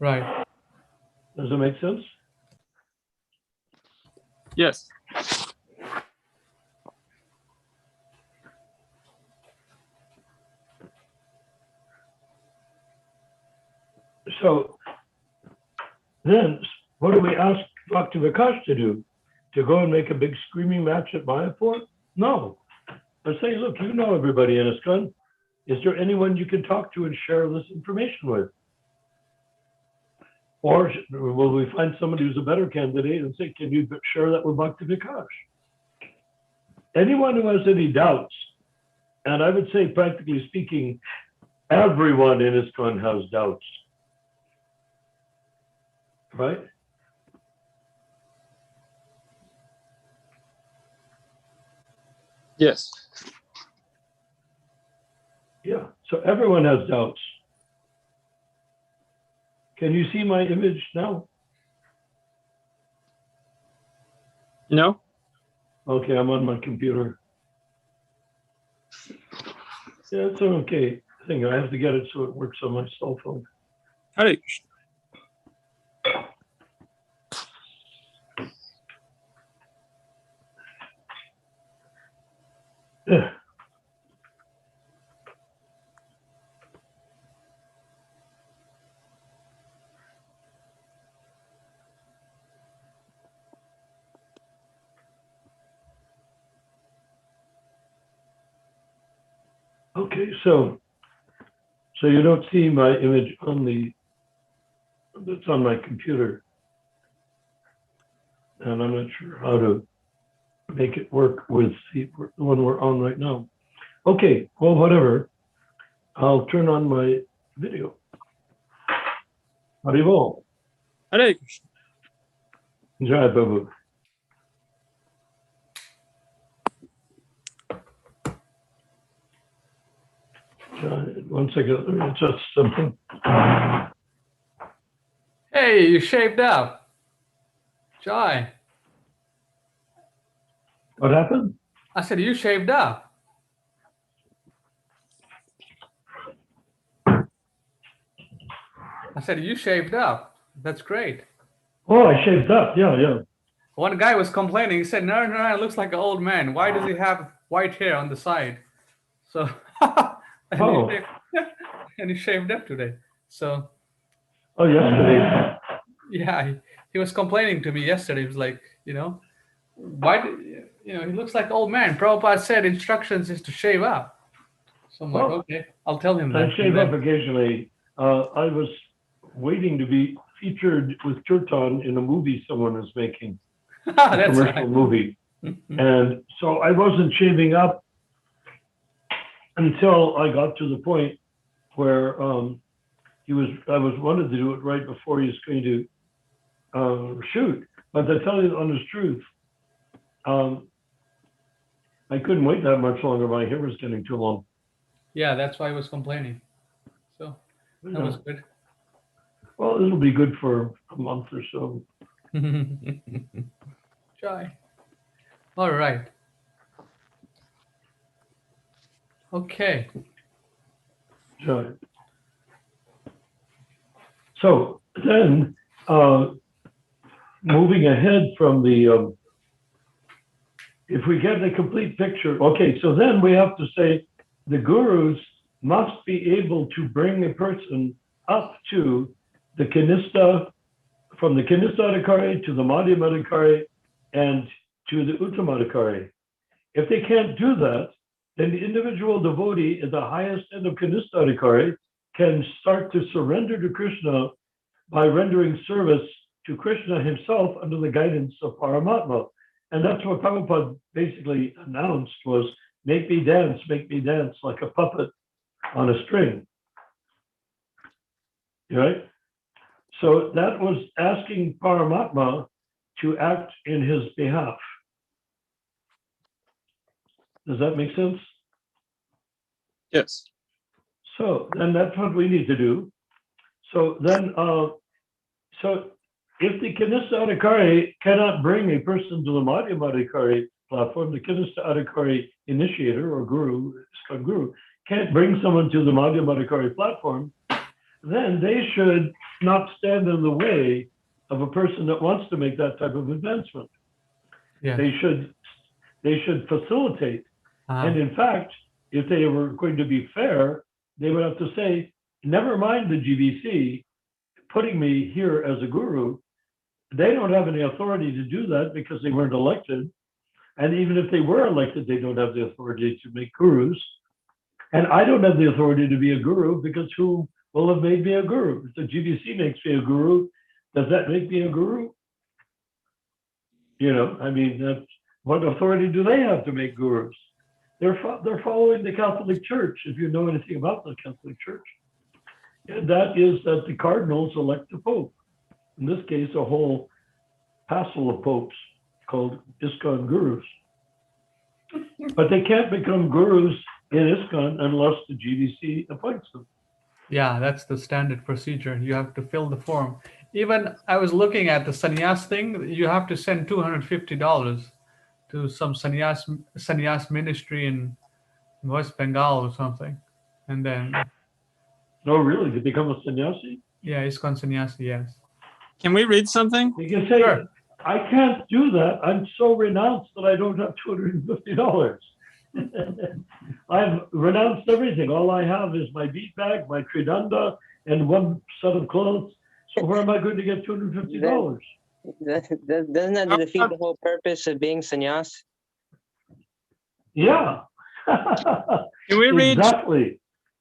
Right. Does it make sense? Yes. So then, what do we ask Dr. Vikas to do? To go and make a big screaming match at Mayapur? No. I say, look, you know everybody in ISKCON. Is there anyone you can talk to and share this information with? Or will we find somebody who's a better candidate and say, can you share that with Bhakti Vikas? Anyone who has any doubts, and I would say practically speaking, everyone in ISKCON has doubts. Right? Yes. Yeah, so everyone has doubts. Can you see my image now? No? Okay, I'm on my computer. Yeah, it's an okay thing. I have to get it so it works on my cell phone. Hare Krishna. Yeah. Okay, so you don't see my image on that's on my computer. And I'm not sure how to make it work with the one we're on right now. Okay, well, whatever. I'll turn on my video. Haribol. Hare Krishna. Jai Babu. One second, let me adjust something. Hey, you shaved up. Joy. What happened? I said you shaved up. I said you shaved up. That's great. Oh, I shaved up. Yeah. One guy was complaining. He said, "No, it looks like an old man. Why does he have white hair on the side?" So, and, Oh. he shaved, and he shaved up today. So, Oh, yesterday. yeah, he was complaining to me yesterday. He was like, why he looks like an old man. Prabhupada said instructions is to shave up. So I'm like, Oh. okay, I'll tell him I that. shave up occasionally. I was waiting to be featured with Kirtan in a movie someone was making, a That's commercial right. movie. And so I wasn't shaving up until I got to the point where I wanted to do it right before he was going to shoot. But to tell you the honest truth, I couldn't wait that much longer. My hair was getting too long. Yeah, that's why I was complaining. So that was good. Well, it'll be good for a month or so. Try. All right. Okay. Right. So then, moving ahead from the, if we get the complete picture, okay, so then we have to say the gurus must be able to bring a person up to the Kanista, from the Kanista Adhikari to the Madhyama Adhikari and to the Uttama Adhikari. If they can't do that, then the individual devotee at the highest end of Kanista Adhikari can start to surrender to Krishna by rendering service to Krishna himself under the guidance of Paramatma. And that's what Prabhupada basically announced was, make me dance like a puppet on a string. Right? So that was asking Paramatma to act in his behalf. Does that make sense? Yes. So then that's what we need to do. So then, so if the Kanista Adhikari cannot bring a person to the Madhyama Adhikari platform, the Kanista Adhikari initiator or guru, can't bring someone to the Madhyama Adhikari platform, then they should not stand in the way of a person that wants to make that type of advancement. Yeah. They should facilitate. And in fact, if they were going to be fair, they would have to say, never mind the GBC putting me here as a guru. They don't have any authority to do that because they weren't elected. And even if they were elected, they don't have the authority to make gurus. And I don't have the authority to be a guru because who will have made me a guru? If the GBC makes me a guru, does that make me a guru? You know, I mean, what authority do they have to make gurus? They're following the Catholic Church, if you know anything about the Catholic Church. And that is that the cardinals elect the Pope. In this case, a whole passel of popes called ISKCON gurus. But they can't become gurus in ISKCON unless the GBC appoints them. Yeah, that's the standard procedure. You have to fill the form. Even I was looking at the sannyas thing. You have to send $250 to some sannyas ministry in West Bengal or something, and then Oh, really? To become a sannyasi? yeah, ISKCON sannyasi. Yes. Can we read something? You can say, Sure. I can't do that. I'm so renounced that I don't have $250. I've renounced everything. All I have is my bead bag, my tridanda, and one set of clothes. So where am I going to get $250? Doesn't that defeat the whole purpose of being sannyas? Yeah. Can we read Exactly.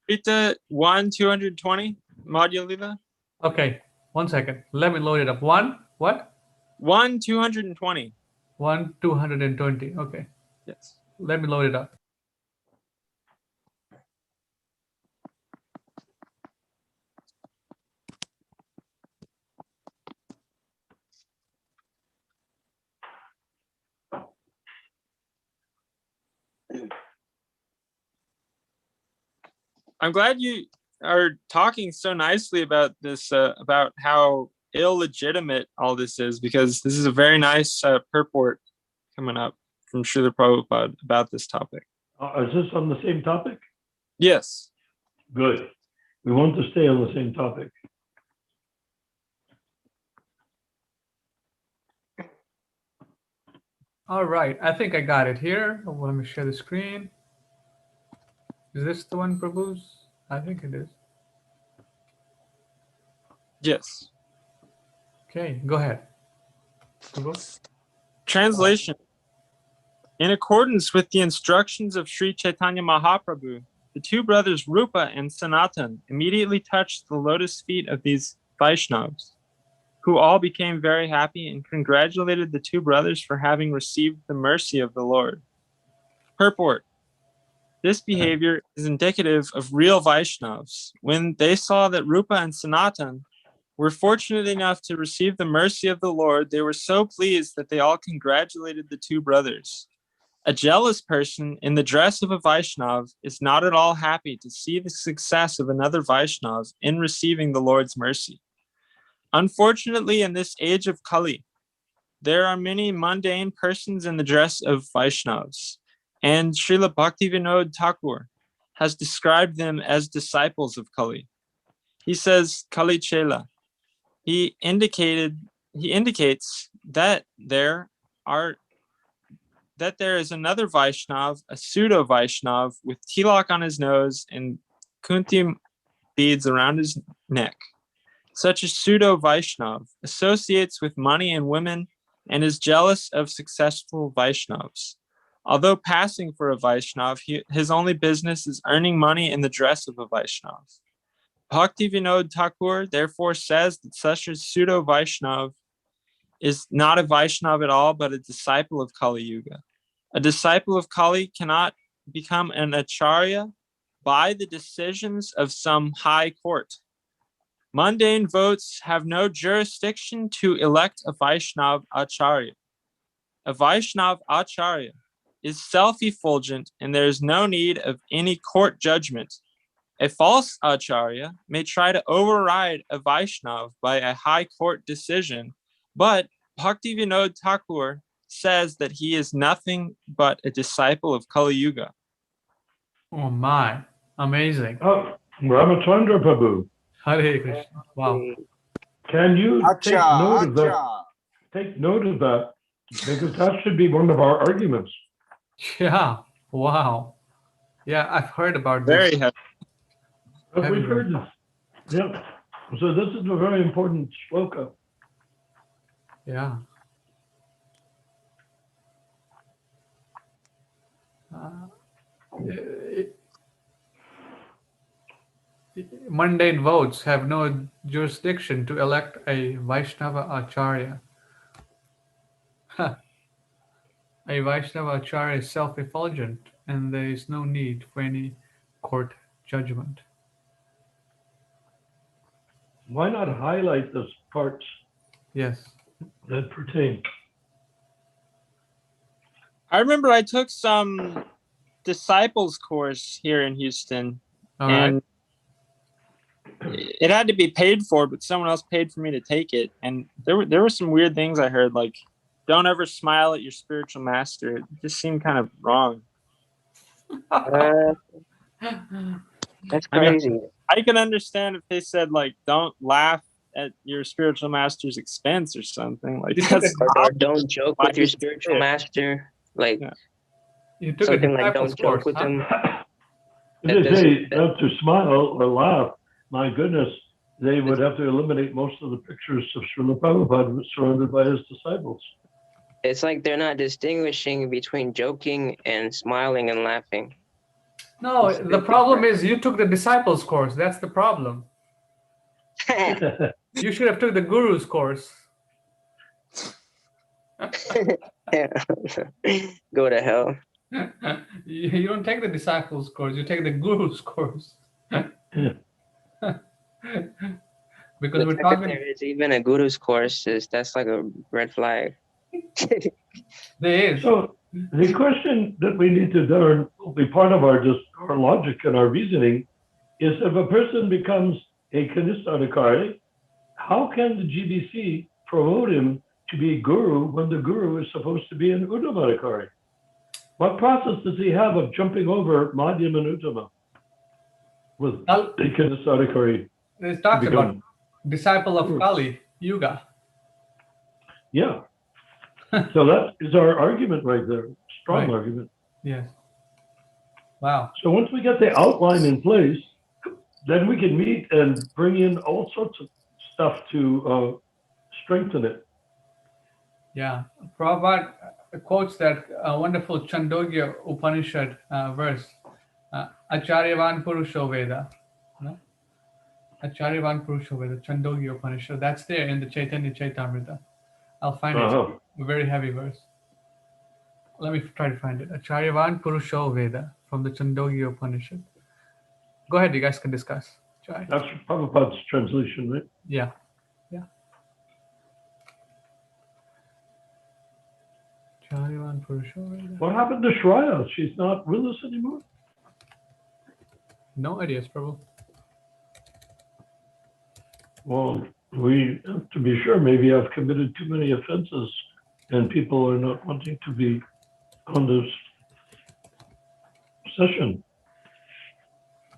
Rita 1-220? Madhya Lila? Okay, 1 second. Let me load it up. What? 1-220. 220. Okay, Yes. let me load it up. I'm glad you are talking so nicely about this, about how illegitimate all this is, because this is a very nice purport coming up from Srila Prabhupada about this topic. Is this on the same topic? Yes. Good. We want to stay on the same topic. All right, I think I got it here. Oh, let me share the screen. Is this the one, Prabhu's? I think it is. Yes. Okay, go ahead. Prabhu? Translation. In accordance with the instructions of Sri Chaitanya Mahaprabhu, the two brothers Rupa and Sanatan immediately touched the lotus feet of these Vaishnavas, who all became very happy and congratulated the two brothers for having received the mercy of the Lord. Purport. This behavior is indicative of real Vaishnavas. When they saw that Rupa and Sanatan were fortunate enough to receive the mercy of the Lord, they were so pleased that they all congratulated the two brothers. A jealous person in the dress of a Vaishnav is not at all happy to see the success of another Vaishnav in receiving the Lord's mercy. Unfortunately, in this age of Kali, there are many mundane persons in the dress of Vaishnavas, and Srila Bhaktivinoda Thakur has described them as disciples of Kali. He says, Kali Chela. He indicates that there is another Vaishnav, a pseudo Vaishnav with tilak on his nose and kunti beads around his neck. Such a pseudo Vaishnav associates with money and women and is jealous of successful Vaishnavs. Although passing for a Vaishnav, his only business is earning money in the dress of a Vaishnav. Bhaktivinoda Thakur therefore says that such a pseudo Vaishnav is not a Vaishnav at all, but a disciple of Kali Yuga. A disciple of Kali cannot become an acharya by the decisions of some high court. Mundane votes have no jurisdiction to elect a Vaishnav acharya. A Vaishnav acharya is self-effulgent, and there is no need of any court judgment A false acharya may try to override a Vaishnav by a high court decision, but Bhaktivinoda Thakur says that he is nothing but a disciple of Kali Yuga. Oh my, amazing. Oh, Ramachandra Prabhu, Hare Krishna. Wow. can you take note of that? Acha. Take note of that, because that should be one of our arguments. Yeah. Wow. Yeah, I've heard about Very this. heavy. But we've heard this. Yeah. So this is a very important shloka. Yeah. It- mundane votes have no jurisdiction to elect a Vaishnava Acharya. Huh. A Vaishnava Acharya is self-effulgent, and there is no need for any court judgment. Why not highlight those parts Yes. that pertain? I remember I took some disciples course here in Houston, All right. and it had to be paid for, but someone else paid for me to take it. And there were some weird things I heard, like don't ever smile at your spiritual master. It just seemed kind of wrong. That's I mean, crazy. I can understand if they said like don't laugh at your spiritual master's expense or something like that's Or don't joke Why with your you spiritual say it? master. Like Yeah. You took a something like disciples don't joke course, with huh? them. If they say that- not to smile or laugh, my goodness, they would have to eliminate most of the pictures of Srila Prabhupada surrounded by his disciples. It's like they're not distinguishing between joking and smiling and laughing. No, It's a the big problem is you took the disciples course. That's the problem. difference. You should have took the guru's course. Go to hell. You don't take the disciples course. You take the guru's course. Because The we're fact that talking. there is even a guru's course that's like a red flag. There is. So the question that we need to learn will be part of our logic and our reasoning is if a person becomes a Kanistadikari, how can the GBC promote him to be guru when the guru is supposed to be an Uttamadikari? What process does he have of jumping over Madhyam and Uttama with Well, the Kanistadikari? it talks to about become? disciple of Kali Yuga. Yeah. So that is our argument right there. Strong Right. argument. Yes. Wow. So once we get the outline in place, then we can meet and bring in all sorts of stuff to strengthen it. Yeah. Prabhupada quotes that wonderful Chandogya Upanishad verse, Acharyavan Purusho Veda. No? Acharyavan Purusho Veda, Chandogya Upanishad. That's there in the Chaitanya Chaitamrita. I'll find Uh-huh. it. A very heavy verse. Let me try to find it. Acharyavan Purusho Veda from the Chandogya Upanishad. Go ahead, you guys can discuss. Chai. That's Prabhupada's translation, right? Yeah. Yeah. Acharyavan Purusho Veda. What happened to Shreya? She's not with us anymore? No ideas, Prabhu. Well, we have to be sure maybe I've committed too many offenses and people are not wanting to be on this session.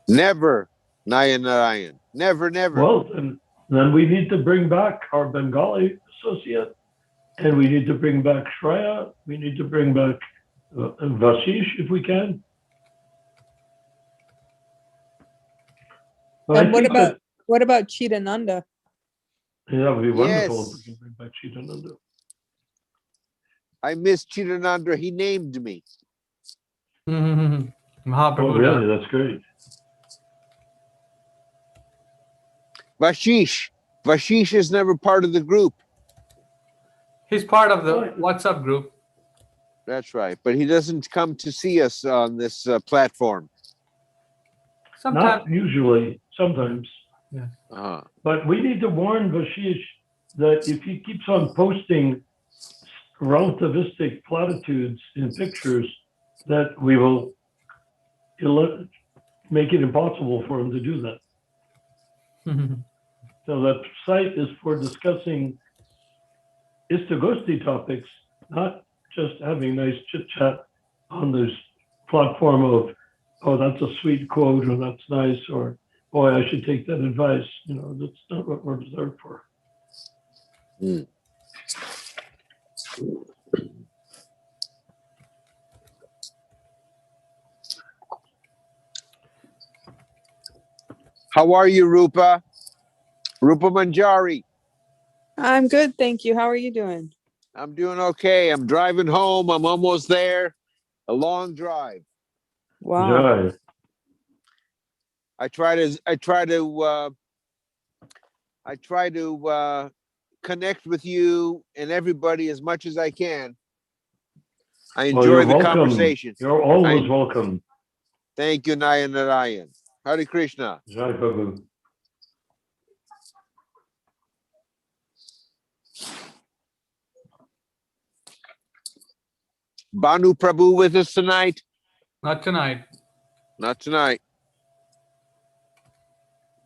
Never, Narayan. Never, never. Well, then we need to bring back our Bengali associate and we need to bring back Shreya. We need to bring back Vashish if we can. But And I think that what about Chidananda? that would be wonderful if Yes. we can bring back Chidananda. I miss Chidananda. He named me. Mahaprabhu. Oh, really? That's great. Vashish. Vashish is never part of the group. He's part of the Right. WhatsApp group. That's right. But he doesn't come to see us on this platform. Sometimes. Not usually, sometimes. Yes. Uh-huh. But we need to warn Vashish that if he keeps on posting relativistic platitudes in pictures, that we will make it impossible for him to do that. So that site is for discussing Istagosthi topics, not just having nice chit chat on this platform of, oh, that's a sweet quote, or that's nice, or boy, I should take that advice. You know, that's not what we're there for. Mm. How are you, Rupa? Rupa Manjari. I'm good, thank you. How are you doing? I'm doing okay. I'm driving home. I'm almost there. A long drive. Wow. Yeah. I try to connect with you and everybody as much as I can. I Well, enjoy you're the welcome. conversation. You're always welcome. Thank you, Nayan Narayan. Hare Krishna. Jai Prabhu. Banu Prabhu with us tonight? Not tonight. Not tonight.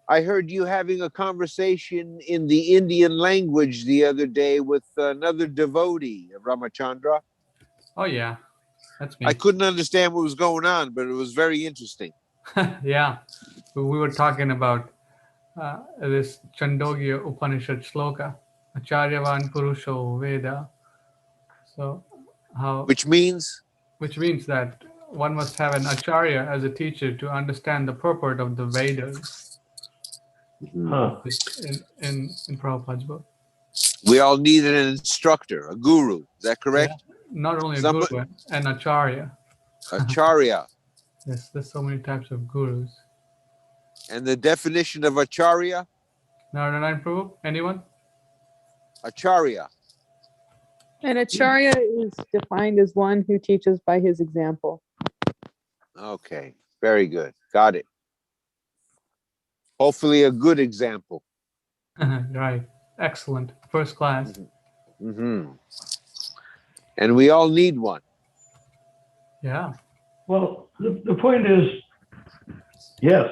I heard you having a conversation in the Indian language the other day with another devotee, Ramachandra. Oh yeah, that's me. I couldn't understand what was going on, but it was very interesting. Yeah, we were talking about this Chandogya Upanishad shloka, Acharyavan Purusho Veda. So how, Which means? which means that one must have an acharya as a teacher to understand the purport of the Vedas Huh. in Prabhupada's book. We all need an instructor, a guru. Is that correct? Yeah. Not only a Somebody- guru, an acharya. Acharya. Yes, there's so many types of gurus. And the definition of Acharya? Narayan Prabhu, anyone? Acharya. An acharya is defined as one who teaches by his example. Okay, very good. Got it. Hopefully a good example. Right. Excellent. First class. Mm-hmm. And we all need one. Yeah. Well, the point is, yes,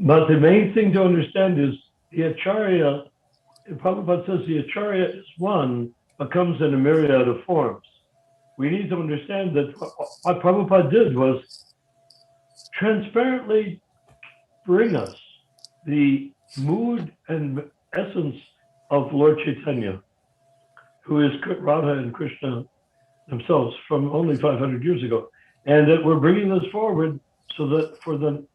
but the main thing to understand is the acharya, Prabhupada says the acharya is one, but comes in a myriad of forms. We need to understand that what Prabhupada did was transparently bring us the mood and essence of Lord Chaitanya, who is Radha and Krishna themselves from only 500 years ago. And that we're bringing this forward so that for the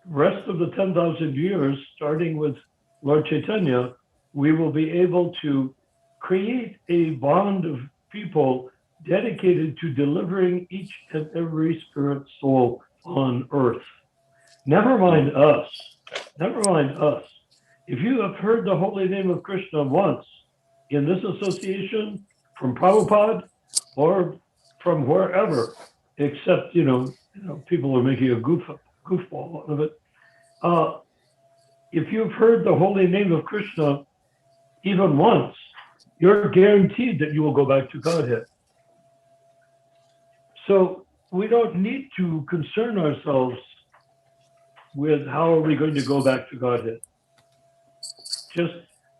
rest of the 10,000 years, starting with Lord Chaitanya, we will be able to create a bond of people dedicated to delivering each and every spirit soul on earth. Never mind us. Never mind us. If you have heard the holy name of Krishna once in this association from Prabhupada or from wherever, except, people are making a goofball out of it. If you've heard the holy name of Krishna even once, you're guaranteed that you will go back to Godhead. So we don't need to concern ourselves with how are we going to go back to Godhead. Just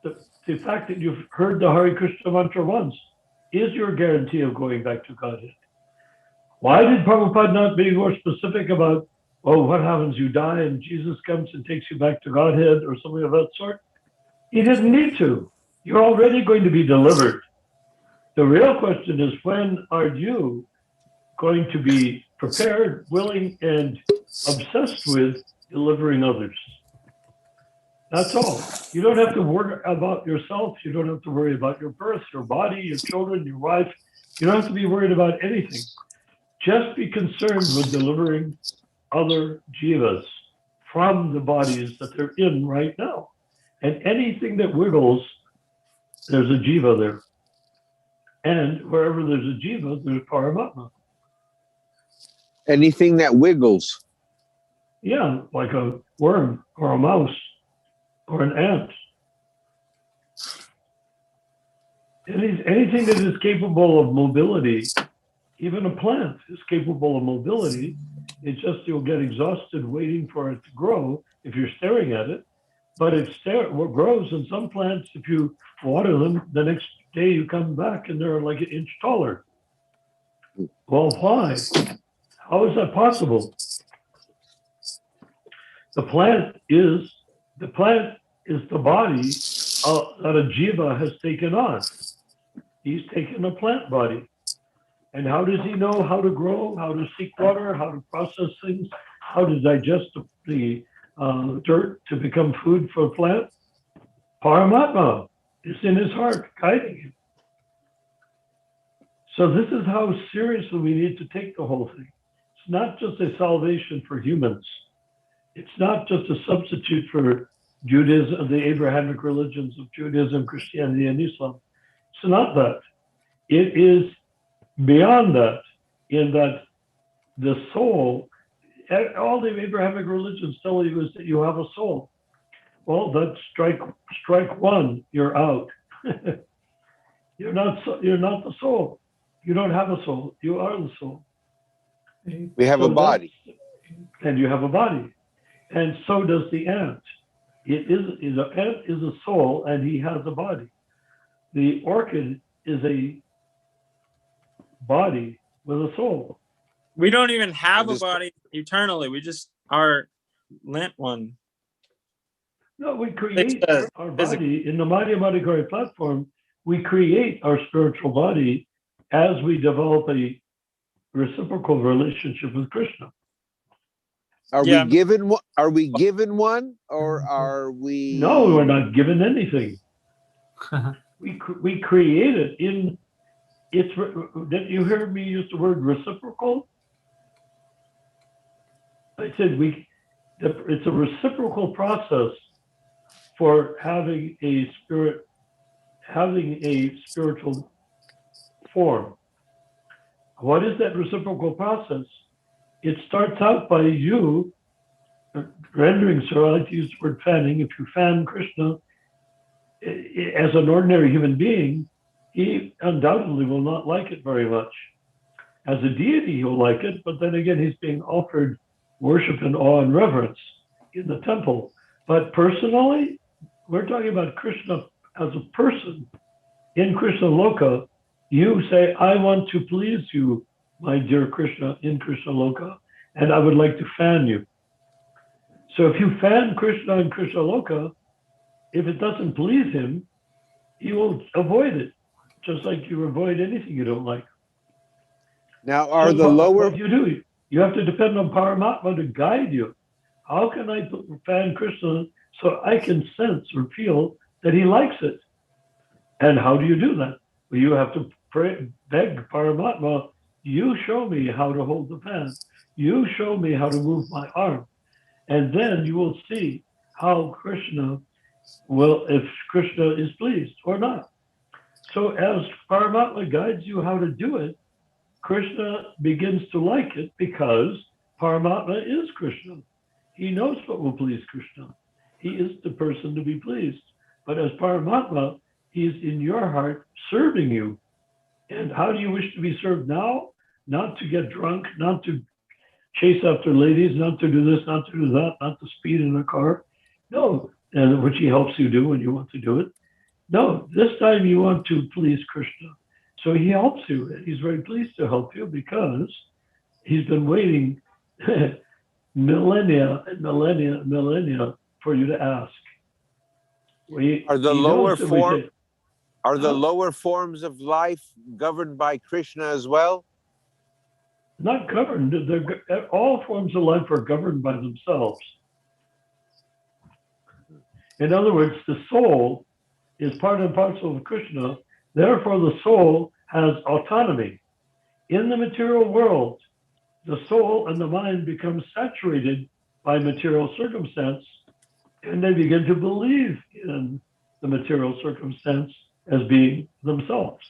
the fact that you've heard the Hare Krishna mantra once is your guarantee of going back to Godhead. Why did Prabhupada not be more specific about, oh, what happens? You die and Jesus comes and takes you back to Godhead or something of that sort? He didn't need to. You're already going to be delivered. The real question is, when are you going to be prepared, willing, and obsessed with delivering others? That's all. You don't have to worry about yourself. You don't have to worry about your birth, your body, your children, your wife. You don't have to be worried about anything. Just be concerned with delivering other jivas from the bodies that they're in right now. And anything that wiggles, there's a jiva there. And wherever there's a jiva, there's Paramatma. Anything that wiggles. Yeah, like a worm or a mouse or an ant. Anything that is capable of mobility, even a plant is capable of mobility, It's just you'll get exhausted waiting for it to grow if you're staring at it. But what grows in some plants, if you water them, the next day you come back and they're like an inch taller. Well, why? How is that possible? The plant is the body that a jiva has taken on. He's taken a plant body. And how does he know how to grow, how to seek water, how to process things, how to digest the dirt to become food for plant? Paramatma is in his heart, guiding him. So this is how seriously we need to take the whole thing. It's not just a salvation for humans. It's not just a substitute for Judaism, the Abrahamic religions of Judaism, Christianity, and Islam. It's not that. It is beyond that, in that the soul, all the Abrahamic religions tell you is that you have a soul. Well, that's strike one, you're out. You're not the soul. You don't have a soul. You are the soul. We have a body. And you have a body. And so does the ant. The ant is a soul and he has a body. The orchid is a body with a soul. We don't even have a body eternally. We just are lent one. No, we create our body in the Madhya Madhikari platform. We create our spiritual body as we develop a reciprocal relationship with Krishna. Are we given one? Are we given one, or are we? No, we're not given anything. we create it in. Did you hear me use the word reciprocal? I said it's a reciprocal process for having a spiritual form. What is that reciprocal process? It starts out by you rendering, so I like to use the word fanning. If you fan Krishna as an ordinary human being, he undoubtedly will not like it very much. As a deity, he'll like it, but then again, he's being offered worship and awe and reverence in the temple. But personally, we're talking about Krishna as a person. In Krishna Loka, you say, I want to please you, my dear Krishna, in Krishna Loka, and I would like to fan you. So if you fan Krishna in Krishna Loka, if it doesn't please him, he will avoid it, just like you avoid anything you don't like. Now, are the lower... What do? You have to depend on Paramatma to guide you. How can I fan Krishna so I can sense or feel that he likes it? And how do you do that? Well, you have to beg Paramatma, you show me how to hold the fan. You show me how to move my arm. And then you will see how Krishna will, if Krishna is pleased or not. So as Paramatma guides you how to do it, Krishna begins to like it because Paramatma is Krishna. He knows what will please Krishna. He is the person to be pleased. But as Paramatma, he is in your heart serving you. And how do you wish to be served now? Not to get drunk, not to chase after ladies, not to do this, not to do that, not to speed in a car. No, and which he helps you do when you want to do it. No, this time you want to please Krishna. So he helps you. He's very pleased to help you because he's been waiting millennia and millennia and millennia for you to ask. Are the lower forms of life governed by Krishna as well? Not governed. All forms of life are governed by themselves. In other words, the soul is part and parcel of Krishna. Therefore, the soul has autonomy. In the material world, the soul and the mind become saturated by material circumstance, and they begin to believe in the material circumstance as being themselves.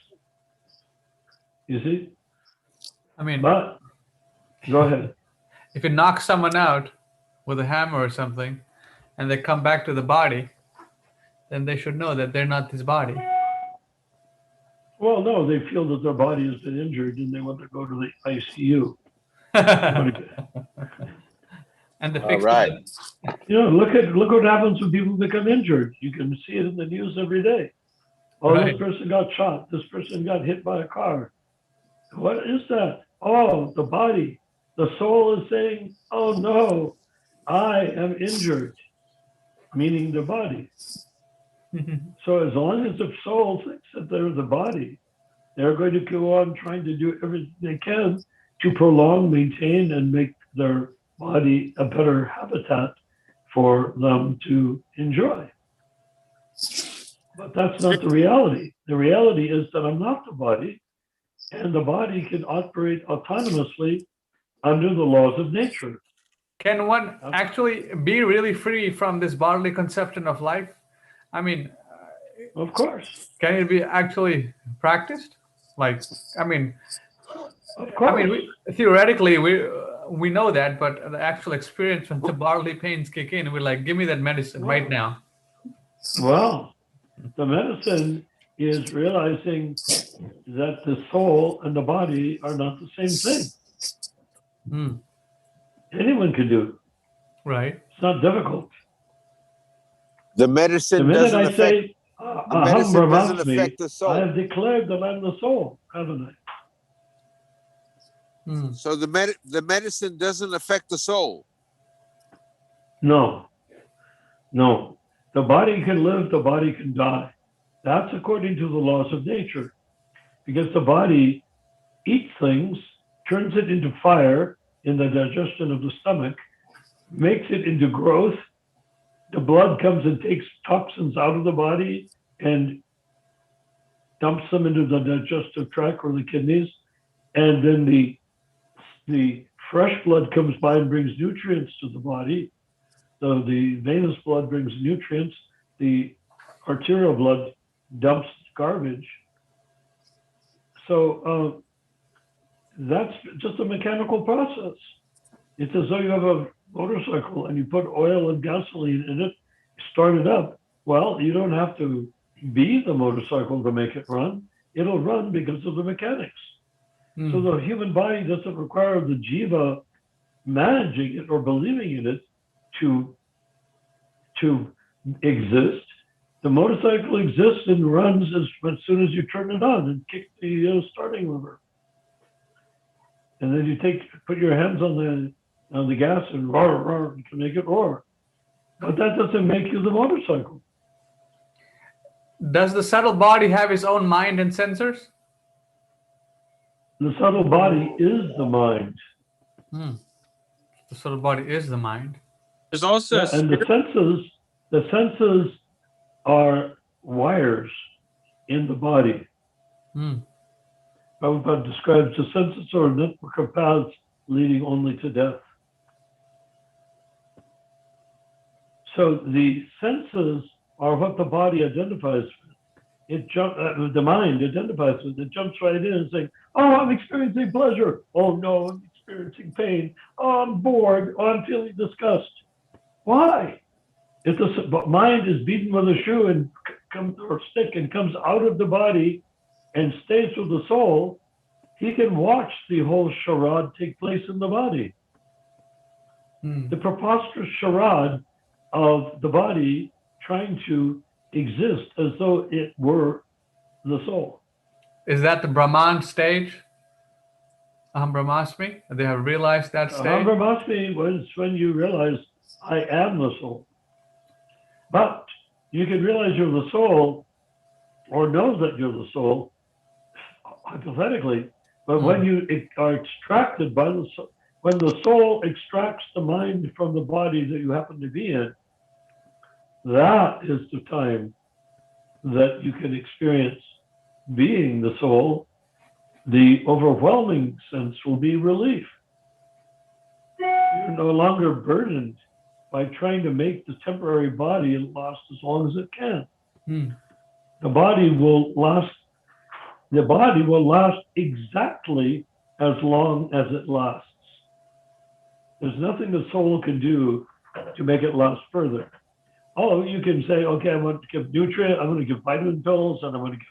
You see? I mean, but go ahead. If you knock someone out with a hammer or something, and they come back to the body, then they should know that they're not this body. Well, no, they feel that their body has been injured and they want to go to the ICU. And the All fix right. Look what happens when people become injured. You can see it in the news every day. Oh, Right. this person got shot. This person got hit by a car. What is that? Oh, the body. The soul is saying, oh no, I am injured, meaning the body. So as long as the soul thinks that they're the body, they're going to go on trying to do everything they can to prolong, maintain, and make their body a better habitat for them to enjoy. But that's not the reality. The reality is that I'm not the body, and the body can operate autonomously under the laws of nature. Can one actually be really free from this bodily conception of life? I mean, Of course. can it be actually practiced? Like, I mean, Of course. theoretically, we know that, but the actual experience when the bodily pains kick in, we're like, give me that medicine right now. Well, the medicine is realizing that the soul and the body are not the same thing. Anyone can do it. Right. It's not difficult. The medicine The minute doesn't I affect say, the medicine doesn't affect the I soul. have declared that I'm the soul, haven't I? So the medicine doesn't affect the soul. No. The body can live, the body can die. That's according to the laws of nature. Because the body eats things, turns it into fire in the digestion of the stomach, makes it into growth. The blood comes and takes toxins out of the body and dumps them into the digestive tract or the kidneys. And then the fresh blood comes by and brings nutrients to the body. So the venous blood brings nutrients. The arterial blood dumps garbage. So that's just a mechanical process. It's as though you have a motorcycle and you put oil and gasoline in it, start it up. Well, you don't have to be the motorcycle to make it run. It'll run because of the mechanics. So the human body doesn't require the jiva managing it or believing in it to exist. The motorcycle exists and runs as soon as you turn it on and kick the starting lever. And then you put your hands on the gas and roar to make it roar. But that doesn't make you the motorcycle. Does the subtle body have its own mind and sensors? The subtle body is the mind. The subtle body is the mind. There's also and the senses are wires in the body. Prabhupada describes the senses are a network of paths leading only to death. So the senses are what the body identifies with. The mind identifies with. It jumps right in and saying, "Oh, I'm experiencing pleasure. Oh no, I'm experiencing pain. Oh, I'm bored. Oh, I'm feeling disgust." Why? If the mind is beaten with a shoe or stick and comes out of the body and stays with the soul, he can watch the whole charade take place in the body. The preposterous charade of the body trying to exist as though it were the soul. Is that the Brahman stage? Aham Brahmasmi? They have realized that stage? Aham Brahmasmi was when you realize I am the soul. But you can realize you're the soul or know that you're the soul, hypothetically, but when you are extracted by the soul, when the soul extracts the mind from the body that you happen to be in, that is the time that you can experience being the soul. The overwhelming sense will be relief. You're no longer burdened by trying to make the temporary body last as long as it can. The body will last exactly as long as it lasts. There's nothing the soul can do to make it last further. Oh, you can say, okay, I want to give nutrient, I'm going to give vitamin pills, and I'm going to give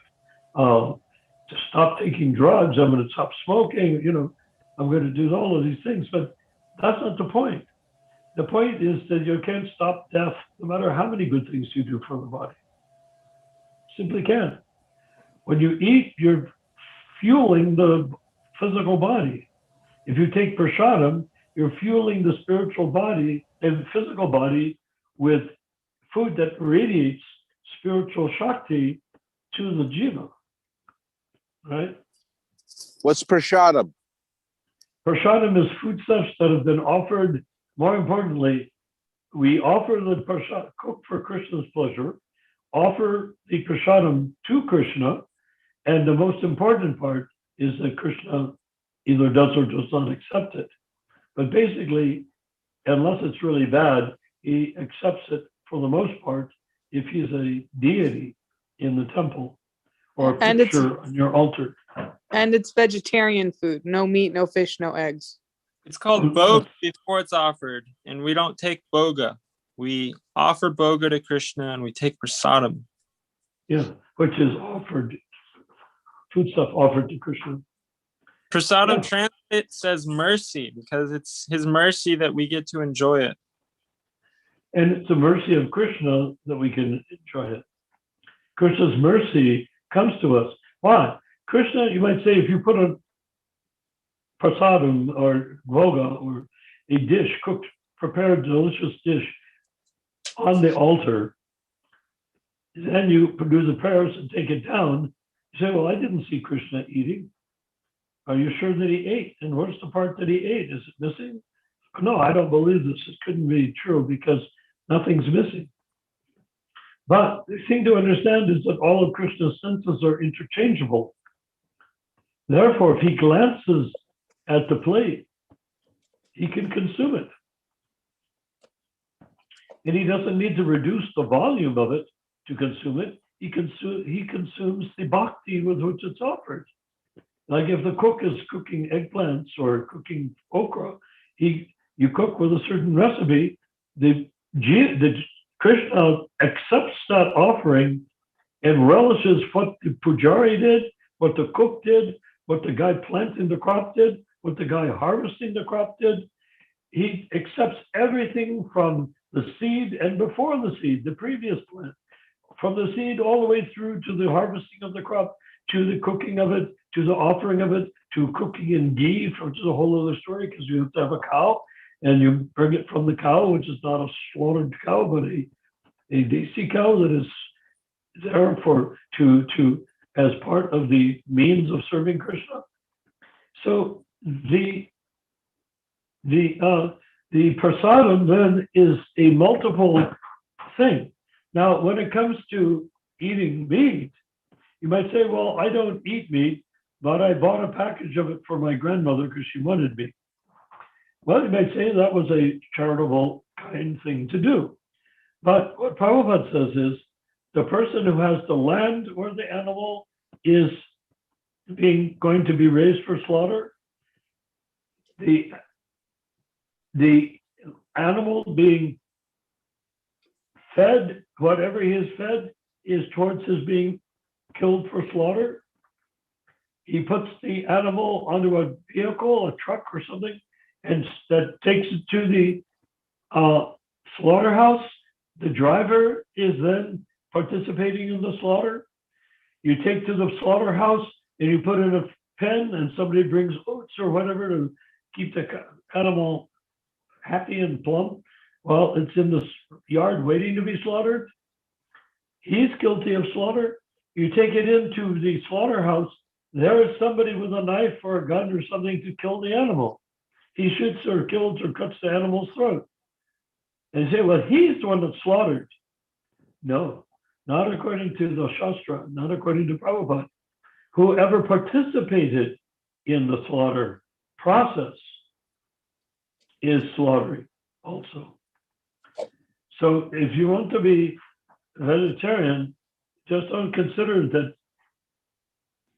to stop taking drugs, I'm going to stop smoking, I'm going to do all of these things. But that's not the point. The point is that you can't stop death no matter how many good things you do for the body. Simply can't. When you eat, you're fueling the physical body. If you take prasadam, you're fueling the spiritual body and physical body with food that radiates spiritual shakti to the jiva, right? What's prashadam? Prasadam is foodstuffs that have been offered. More importantly, we offer the prasad, cook for Krishna's pleasure, offer the prasadam to Krishna, and the most important part is that Krishna either does or does not accept it. But basically, unless it's really bad, he accepts it for the most part if he's a deity in the temple or a And it's- picture on your altar. And it's vegetarian food. No meat, no fish, no eggs. It's called boga before it's offered, and we don't take boga. We offer boga to Krishna, and we take prasadam. Yeah, which is offered, foodstuff offered to Krishna. Prasadam Yeah. translate says mercy because it's his mercy that we get to enjoy it. And it's the mercy of Krishna that we can enjoy it. Krishna's mercy comes to us. Why? Krishna, you might say, if you put a prasadam or bhoga or a dish, cooked, prepared, delicious dish on the altar, then you produce the prayers and take it down. You say, well, I didn't see Krishna eating. Are you sure that he ate? And what's the part that he ate? Is it missing? No, I don't believe this. It couldn't be true because nothing's missing. But the thing to understand is that all of Krishna's senses are interchangeable. Therefore, if he glances at the plate, he can consume it. And he doesn't need to reduce the volume of it to consume it. He consumes the bhakti with which it's offered. Like if the cook is cooking eggplants or cooking okra, you cook with a certain recipe. The Krishna accepts that offering and relishes what the pujari did, what the cook did, what the guy planting the crop did, what the guy harvesting the crop did. He accepts everything from the seed and before the seed, the previous plant, from the seed all the way through to the harvesting of the crop, to the cooking of it, to the offering of it, to cooking in ghee, which is a whole other story because you have to have a cow and you bring it from the cow, which is not a slaughtered cow, but a desi cow that is there as part of the means of serving Krishna. So the prasadam then is a multiple thing. Now, when it comes to eating meat, you might say, well, I don't eat meat, but I bought a package of it for my grandmother because she wanted meat. Well, you might say that was a charitable, kind thing to do. But what Prabhupada says is the person who has the land where the animal is going to be raised for slaughter, the animal being fed, whatever he is fed, is towards his being killed for slaughter. He puts the animal onto a vehicle, a truck or something, and that takes it to the slaughterhouse. The driver is then participating in the slaughter. You take to the slaughterhouse and you put in a pen and somebody brings oats or whatever to keep the animal happy and plump. Well, it's in the yard waiting to be slaughtered. He's guilty of slaughter. You take it into the slaughterhouse, there is somebody with a knife or a gun or something to kill the animal. He shoots or kills or cuts the animal's throat. And you say, well, he's the one that's slaughtered. No, not according to the Shastra, not according to Prabhupada. Whoever participated in the slaughter process is slaughtering also. So if you want to be vegetarian, just don't consider that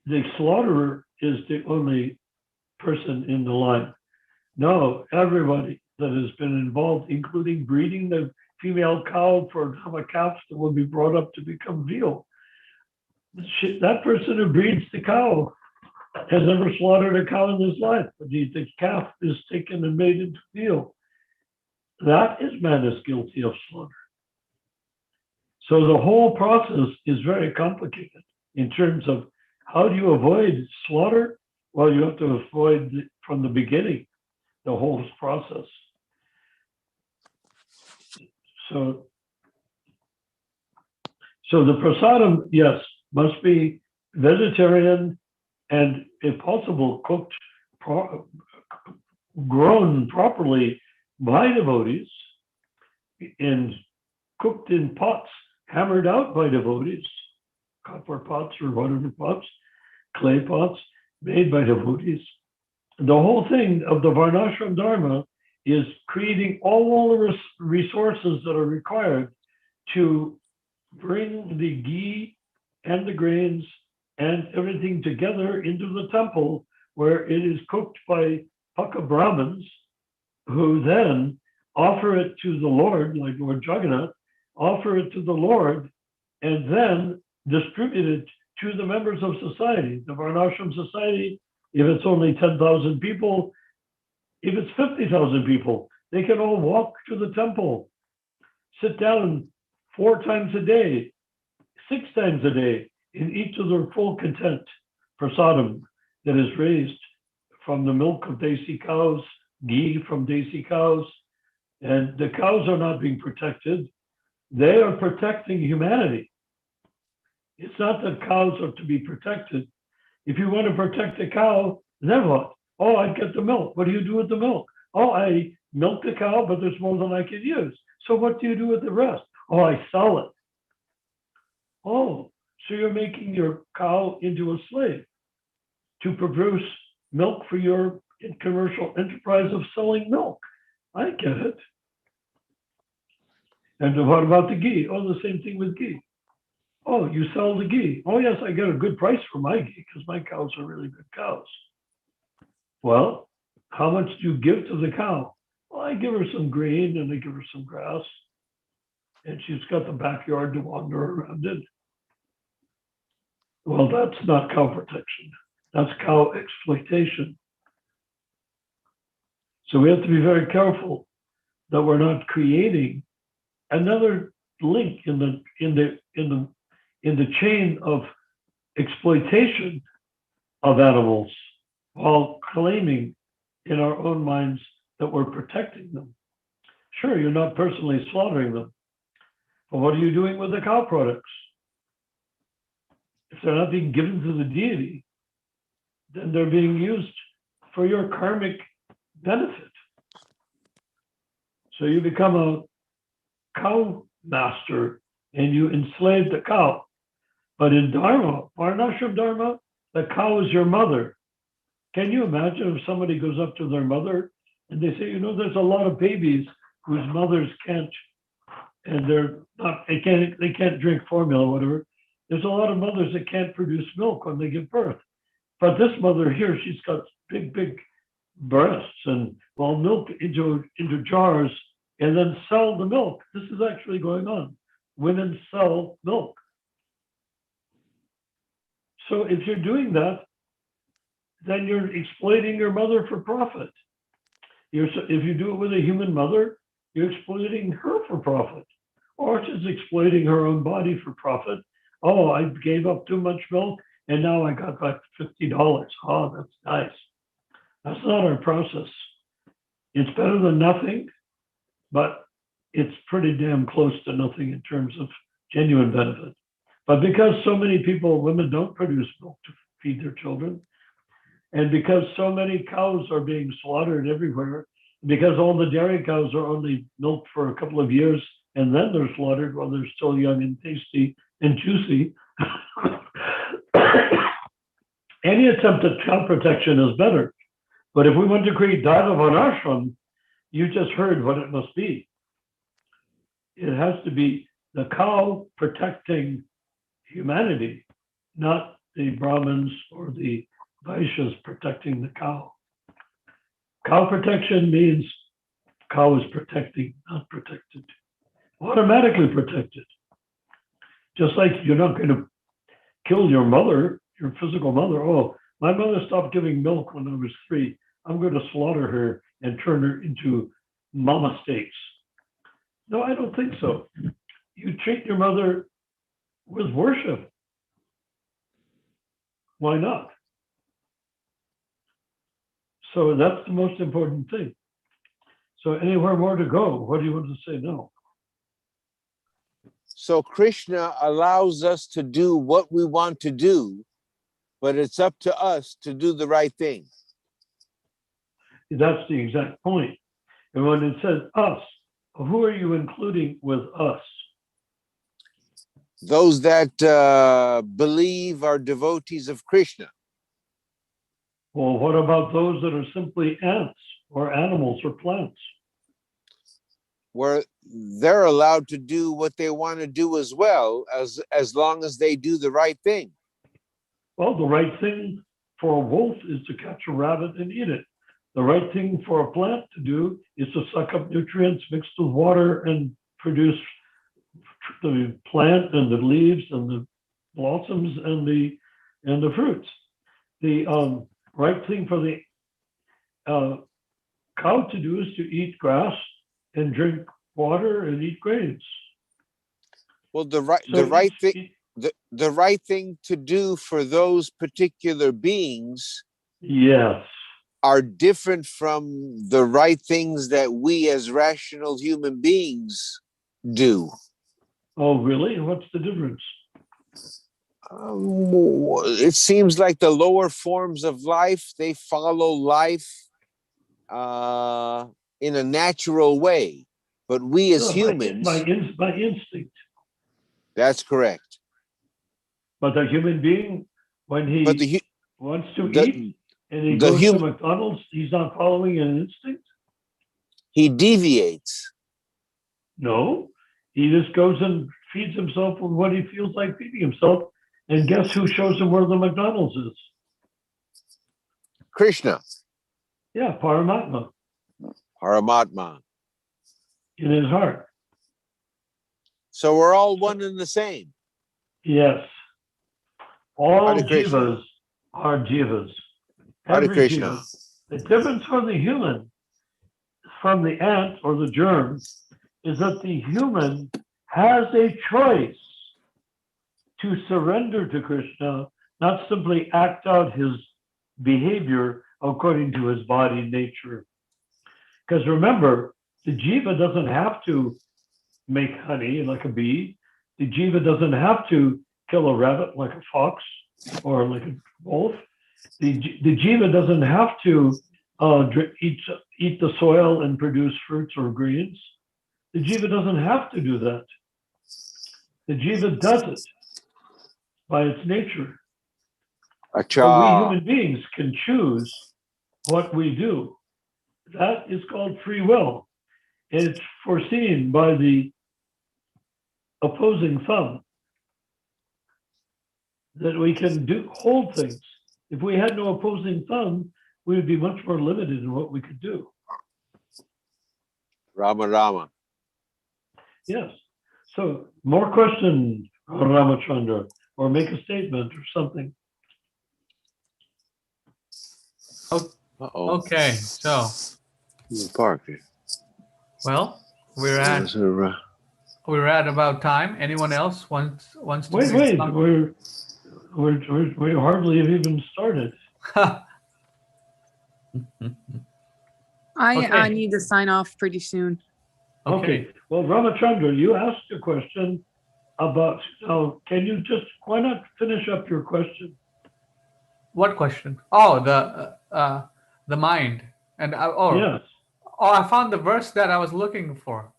the slaughterer is the only person in the line. No, everybody that has been involved, including breeding the female cow for have a calf that will be brought up to become veal. That person who breeds the cow has never slaughtered a cow in his life, but the calf is taken and made into meal. That is man is guilty of slaughter. So the whole process is very complicated in terms of how do you avoid slaughter? Well, you have to avoid from the beginning the whole process. So the prasadam, yes, must be vegetarian and, if possible, cooked, grown properly by devotees, and cooked in pots, hammered out by devotees, copper pots or whatever pots, clay pots made by devotees. The whole thing of the Varnashram Dharma is creating all the resources that are required to bring the ghee and the grains and everything together into the temple, where it is cooked by Paka Brahmins, who then offer it to the Lord, like Lord Jagannath, offer it to the Lord, and then distribute it to the members of society. The Varnashram society, if it's only 10,000 people, if it's 50,000 people, they can all walk to the temple, sit down 4 times a day, 6 times a day, and eat to their full content prasadam that is raised from the milk of Desi cows, ghee from Desi cows. And the cows are not being protected. They are protecting humanity. It's not that cows are to be protected. If you want to protect a cow, then what? Oh, I get the milk. What do you do with the milk? Oh, I milk the cow, but there's more than I can use. So what do you do with the rest? Oh, I sell it. Oh, so you're making your cow into a slave to produce milk for your commercial enterprise of selling milk. I get it. And what about the ghee? Oh, the same thing with ghee. Oh, you sell the ghee. Oh, yes, I get a good price for my ghee because my cows are really good cows. Well, how much do you give to the cow? Well, I give her some grain and I give her some grass. And she's got the backyard to wander around in. Well, that's not cow protection. That's cow exploitation. So we have to be very careful that we're not creating another link in the chain of exploitation of animals, while claiming in our own minds that we're protecting them. Sure, you're not personally slaughtering them, but what are you doing with the cow products? If they're not being given to the deity, then they're being used for your karmic benefit. So you become a cow master and you enslave the cow. But in Dharma, Varnashram Dharma, the cow is your mother. Can you imagine if somebody goes up to their mother and they say, you know, there's a lot of babies whose mothers can't, and they can't drink formula or whatever. There's a lot of mothers that can't produce milk when they give birth. But this mother here, she's got big breasts and will milk into jars and then sell the milk. This is actually going on. Women sell milk. So if you're doing that, then you're exploiting your mother for profit. If you do it with a human mother, you're exploiting her for profit. Or she's exploiting her own body for profit. Oh, I gave up too much milk and now I got back $50. Oh, that's nice. That's not our process. It's better than nothing, but it's pretty damn close to nothing in terms of genuine benefit. But because so many women don't produce milk to feed their children, and because so many cows are being slaughtered everywhere, because all the dairy cows are only milked for a couple of years and then they're slaughtered while they're still young and tasty and juicy, any attempt at cow protection is better. But if we want to create Dharma Varnashram, you just heard what it must be. It has to be the cow protecting humanity, not the Brahmins or the Vaishyas protecting the cow. Cow protection means cow is protecting, not protected. Automatically protected. Just like you're not going to kill your mother, your physical mother. Oh, My mother stopped giving milk when I was 3. I'm going to slaughter her and turn her into mama steaks. No, I don't think so. You treat your mother with worship. Why not? So that's the most important thing. So anywhere more to go? What do you want to say now? So Krishna allows us to do what we want to do, but it's up to us to do the right thing. That's the exact point. And when it says us, who are you including with us? Those that believe are devotees of Krishna. Well, what about those that are simply ants or animals or plants? Where they're allowed to do what they want to do as well, as long as they do the right thing. Well, the right thing for a wolf is to catch a rabbit and eat it. The right thing for a plant to do is to suck up nutrients mixed with water and produce the plant and the leaves and the blossoms and the fruits. The right thing for the cow to do is to eat grass and drink water and eat grains. Well, the right thing to do for those particular beings, yes, are different from the right things that we as rational human beings do. Oh, really? What's the difference? It seems like the lower forms of life, they follow life in a natural way, but we as humans, by instinct. That's correct. But the human being, when he wants to eat and he goes to McDonald's, he's not following an instinct? He deviates. No, he just goes and feeds himself with what he feels like feeding himself. And guess who shows him where the McDonald's is? Krishna. Yeah, Paramatma. Paramatma. In his heart. So we're all one and the same. Yes. All Hare Krishna. jivas are jivas. Hare Krishna. Jiva. The difference for the human from the ant or the germ is that the human has a choice to surrender to Krishna, not simply act out his behavior according to his body nature. Because remember, the jiva doesn't have to make honey like a bee. The jiva doesn't have to kill a rabbit like a fox or like a wolf. The jiva doesn't have to eat the soil and produce fruits or greens. The jiva doesn't have to do that. The jiva does it by its nature. So we human beings can choose what we do. That is called free will. And it's foreseen by the opposing thumb that we can hold things. If we had no opposing thumb, we would be much more limited in what we could do. Rama Rama. Yes. So more questions, Ramachandra, or make a statement or something. Okay, so Park. Well, we're at about time. Anyone else wants to? Wait, we hardly have even started. I need to sign off pretty soon. Okay. Well, Ramachandra, you asked a question about. Can you why not finish up your question? What question? Oh, the mind. And yes. Oh, I found the verse that I was looking for.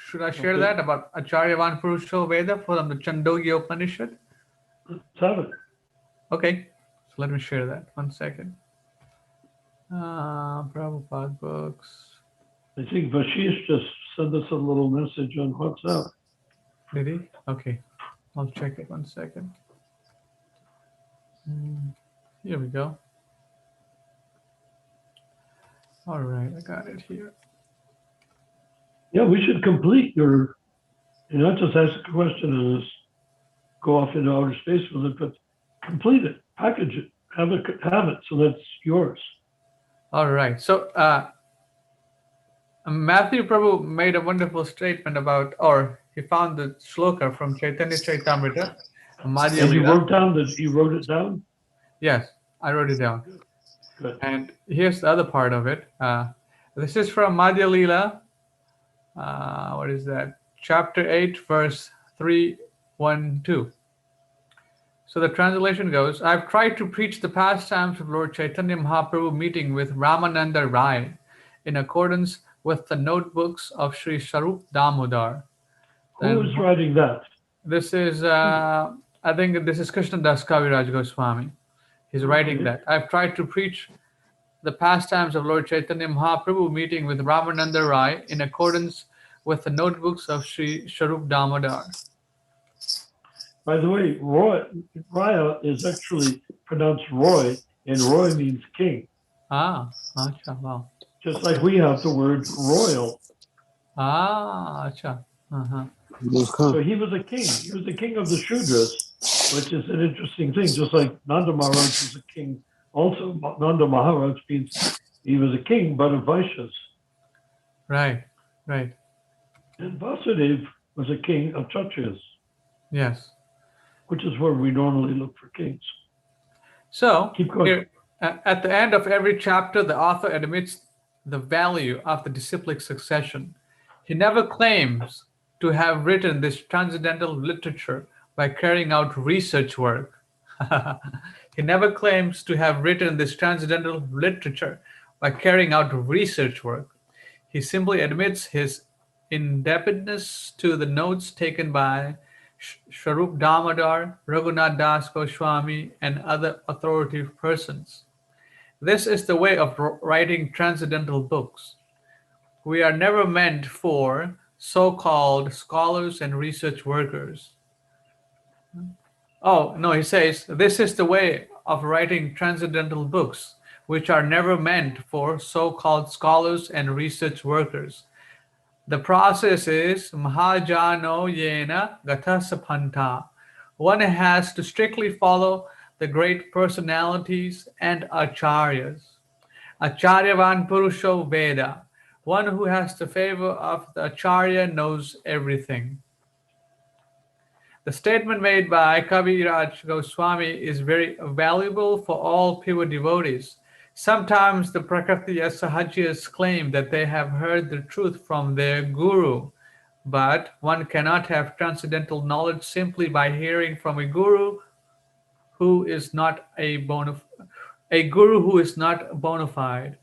Should I share that about Acharyavan Purusho Veda from the Chandogya Upanishad? Let's have it. Okay, so let me share that. 1 second. Prabhupada books. I think Vashish just sent us a little message on WhatsApp. Did he? Okay, I'll check it. 1 second. Here we go. All right, I got it here. Yeah, we should complete not just ask a question and just go off into outer space with it, but complete it, package it, Have it. So that's yours. All right. So Matthew Prabhu made a wonderful statement about, or he found the shloka from Chaitanya Chaitamrita, Madhya And you Lila. wrote it down? Yes, I wrote it down. Good. And here's the other part of it. This is from Madhya Lila. What is that? Chapter 8, verse 312. So the translation goes, I've tried to preach the pastimes of Lord Chaitanya Mahaprabhu meeting with Ramananda Rai in accordance with the notebooks of Sri Sharup Damodar. Who is writing that? This is, I think this is Krishna Das Kaviraj Goswami. He's writing Okay. that. I've tried to preach the pastimes of Lord Chaitanya Mahaprabhu meeting with Ramananda Rai in accordance with the notebooks of Sri Sharup Damodar. By the way, Raya is actually pronounced Roy, and Roy means king. Acha, wow. Just like we have the word royal. Acha. Uh-huh. So he was a king. He was the king of the Shudras, which is an interesting thing. Just like Nanda Maharaj was a king. Also, Nanda Maharaj means he was a king, but of Vaishyas. Right. And Vasudev was a king of Kshatriyas, Yes. which is where we normally look for kings. So, Keep going. here, at the end of every chapter, the author admits the value of the disciplic succession. He never claims to have written this transcendental literature by carrying out research work. He never claims to have written this transcendental literature by carrying out research work. He simply admits his indebtedness to the notes taken by Sharup Damodar, Raghunath Das Goswami, and other authoritative persons. This is the way of writing transcendental books. We are never meant for so-called scholars and research workers. Oh, no, he says, this is the way of writing transcendental books, which are never meant for so-called scholars and research workers. The process is Mahajano Yena Gatasapanta. One has to strictly follow the great personalities and acharyas. Acharyavan Purusho Veda. One who has the favor of the acharya knows everything. The statement made by Kaviraj Goswami is very valuable for all pure devotees. Sometimes the Prakritya Sahajias claim that they have heard the truth from their guru, but one cannot have transcendental knowledge simply by hearing from a guru who is not bona fide.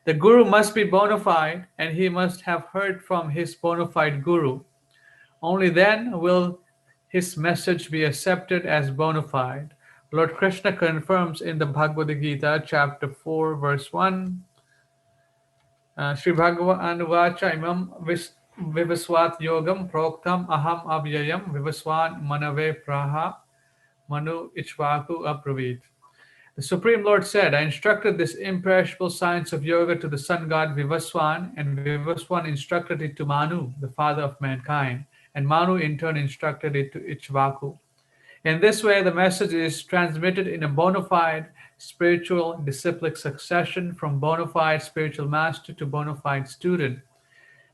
The guru must be bona fide, and he must have heard from his bona fide guru. Only then will his message be accepted as bona fide. Lord Krishna confirms in the Bhagavad Gita, chapter 4, verse 1, Sri Bhagavan Vacha imam vivaswat yogam proktam aham avyayam vivaswan manave praha manu ichvaku apravit. The Supreme Lord said, I instructed this imperishable science of yoga to the sun god Vivaswan, and Vivaswan instructed it to Manu, the father of mankind, and Manu in turn instructed it to Ichvaku. In this way, the message is transmitted in a bona fide spiritual disciplic succession from bona fide spiritual master to bona fide student.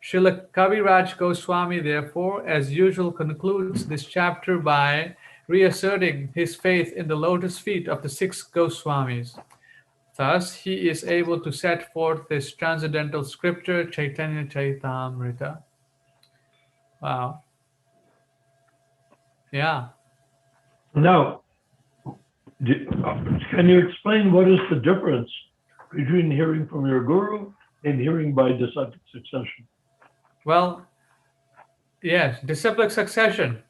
Srila Kaviraj Goswami, therefore, as usual, concludes this chapter by reasserting his faith in the lotus feet of the six Goswamis. Thus, he is able to set forth this transcendental scripture, Chaitanya Chaitamrita. Wow. Yeah. Now, can you explain what is the difference between hearing from your guru and hearing by disciplic succession? Well, yes, disciplic succession.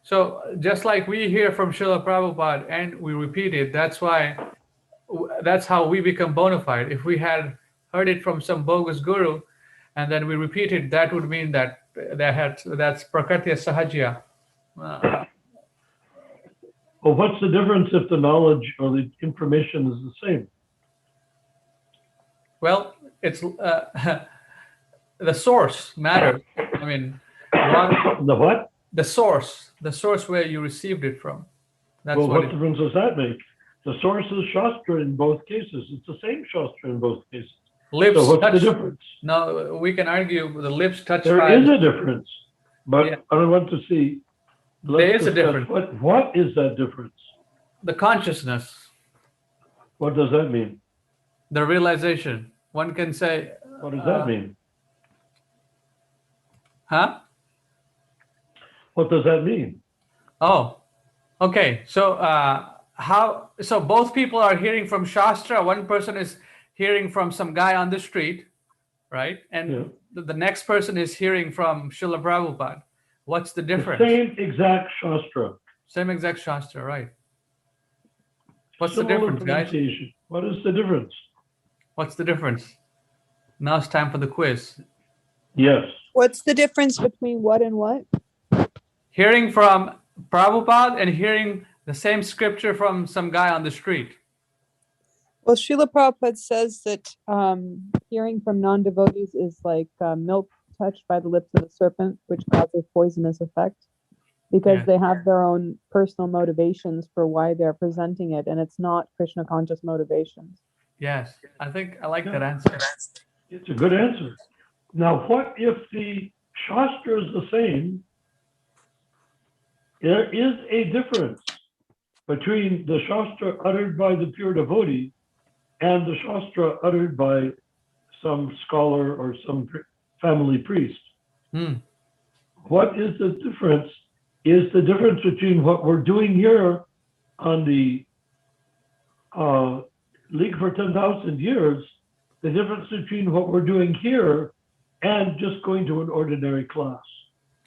So just like we hear from Srila Prabhupada and we repeat it, that's how we become bona fide. If we had heard it from some bogus guru and then we repeat it, that would mean that's Prakritya Sahajya. Well, what's the difference if the knowledge or the information is the same? Well, it's the source matters. I mean, The what? the source where you received it from. That's Well, what it, difference does that make? The source is Shastra in both cases. It's the same Shastra in both cases. Lips So what's touch. the difference? No, we can argue the lips touch There fire. is a difference, but Yeah. I want to see. There is a discuss difference. what is that difference? The consciousness, What does that mean? the realization. One can say, What does that mean? huh? What does that mean? Oh, okay. So so both people are hearing from Shastra. One person is hearing from some guy on the street, right? And Yeah. the next person is hearing from Srila Prabhupada. What's the The difference? same exact Shastra. Same exact Shastra, right? What's the Similar difference, guys? pronunciation. What is the difference? What's the difference? Now it's time for the quiz. Yes. What's the difference between what and what? Hearing from Prabhupada and hearing the same scripture from some guy on the street. Well, Srila Prabhupada says that hearing from non-devotees is like milk touched by the lips of the serpent, which causes poisonous effect, because Yeah. they have their own personal motivations for why they're presenting it, and it's not Krishna conscious motivations. Yes, I think I like Yeah. that answer. It's a good answer. Now, what if the Shastra is the same? There is a difference between the Shastra uttered by the pure devotee and the Shastra uttered by some scholar or some family priest. Hmm. What is the difference? Is the difference between what we're doing here on the League for 10,000 Years, the difference between what we're doing here and just going to an ordinary class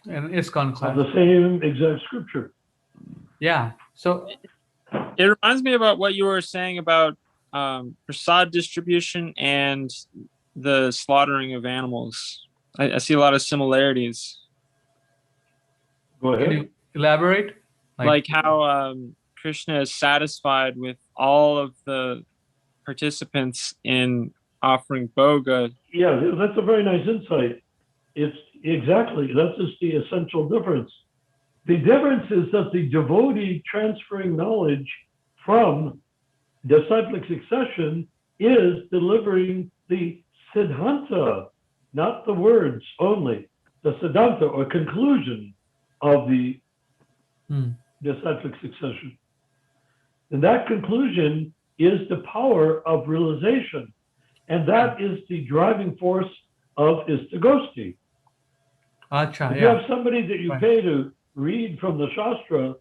An ISKCON of class. the same exact scripture? Yeah. So It reminds me about what you were saying about prasad distribution and the slaughtering of animals. I see a lot of similarities, Go can ahead. you elaborate? like how Krishna is satisfied with all of the participants in offering boga. Yeah, that's a very nice insight. It's exactly, that's just the essential difference. The difference is that the devotee transferring knowledge from disciplic succession is delivering the siddhanta, not the words only, the siddhanta or conclusion of the Hmm. disciplic succession. And that conclusion is the power of realization. And that is the driving force of Istagosthi. Acha, If you yeah. have somebody that you Right. pay to read from the Shastra,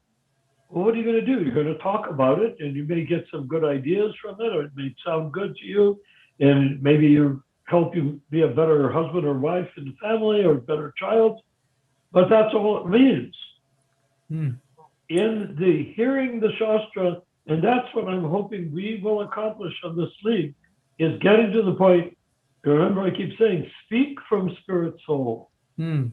well, what are you going to do? You're going to talk about it, and you may get some good ideas from it, or it may sound good to you, and maybe you help you be a better husband or wife in the family, or a better child. But that's all it means. Hmm. In the hearing the Shastra, and that's what I'm hoping we will accomplish on this league, is getting to the point. Remember, I keep saying, speak from spirit soul. Hmm.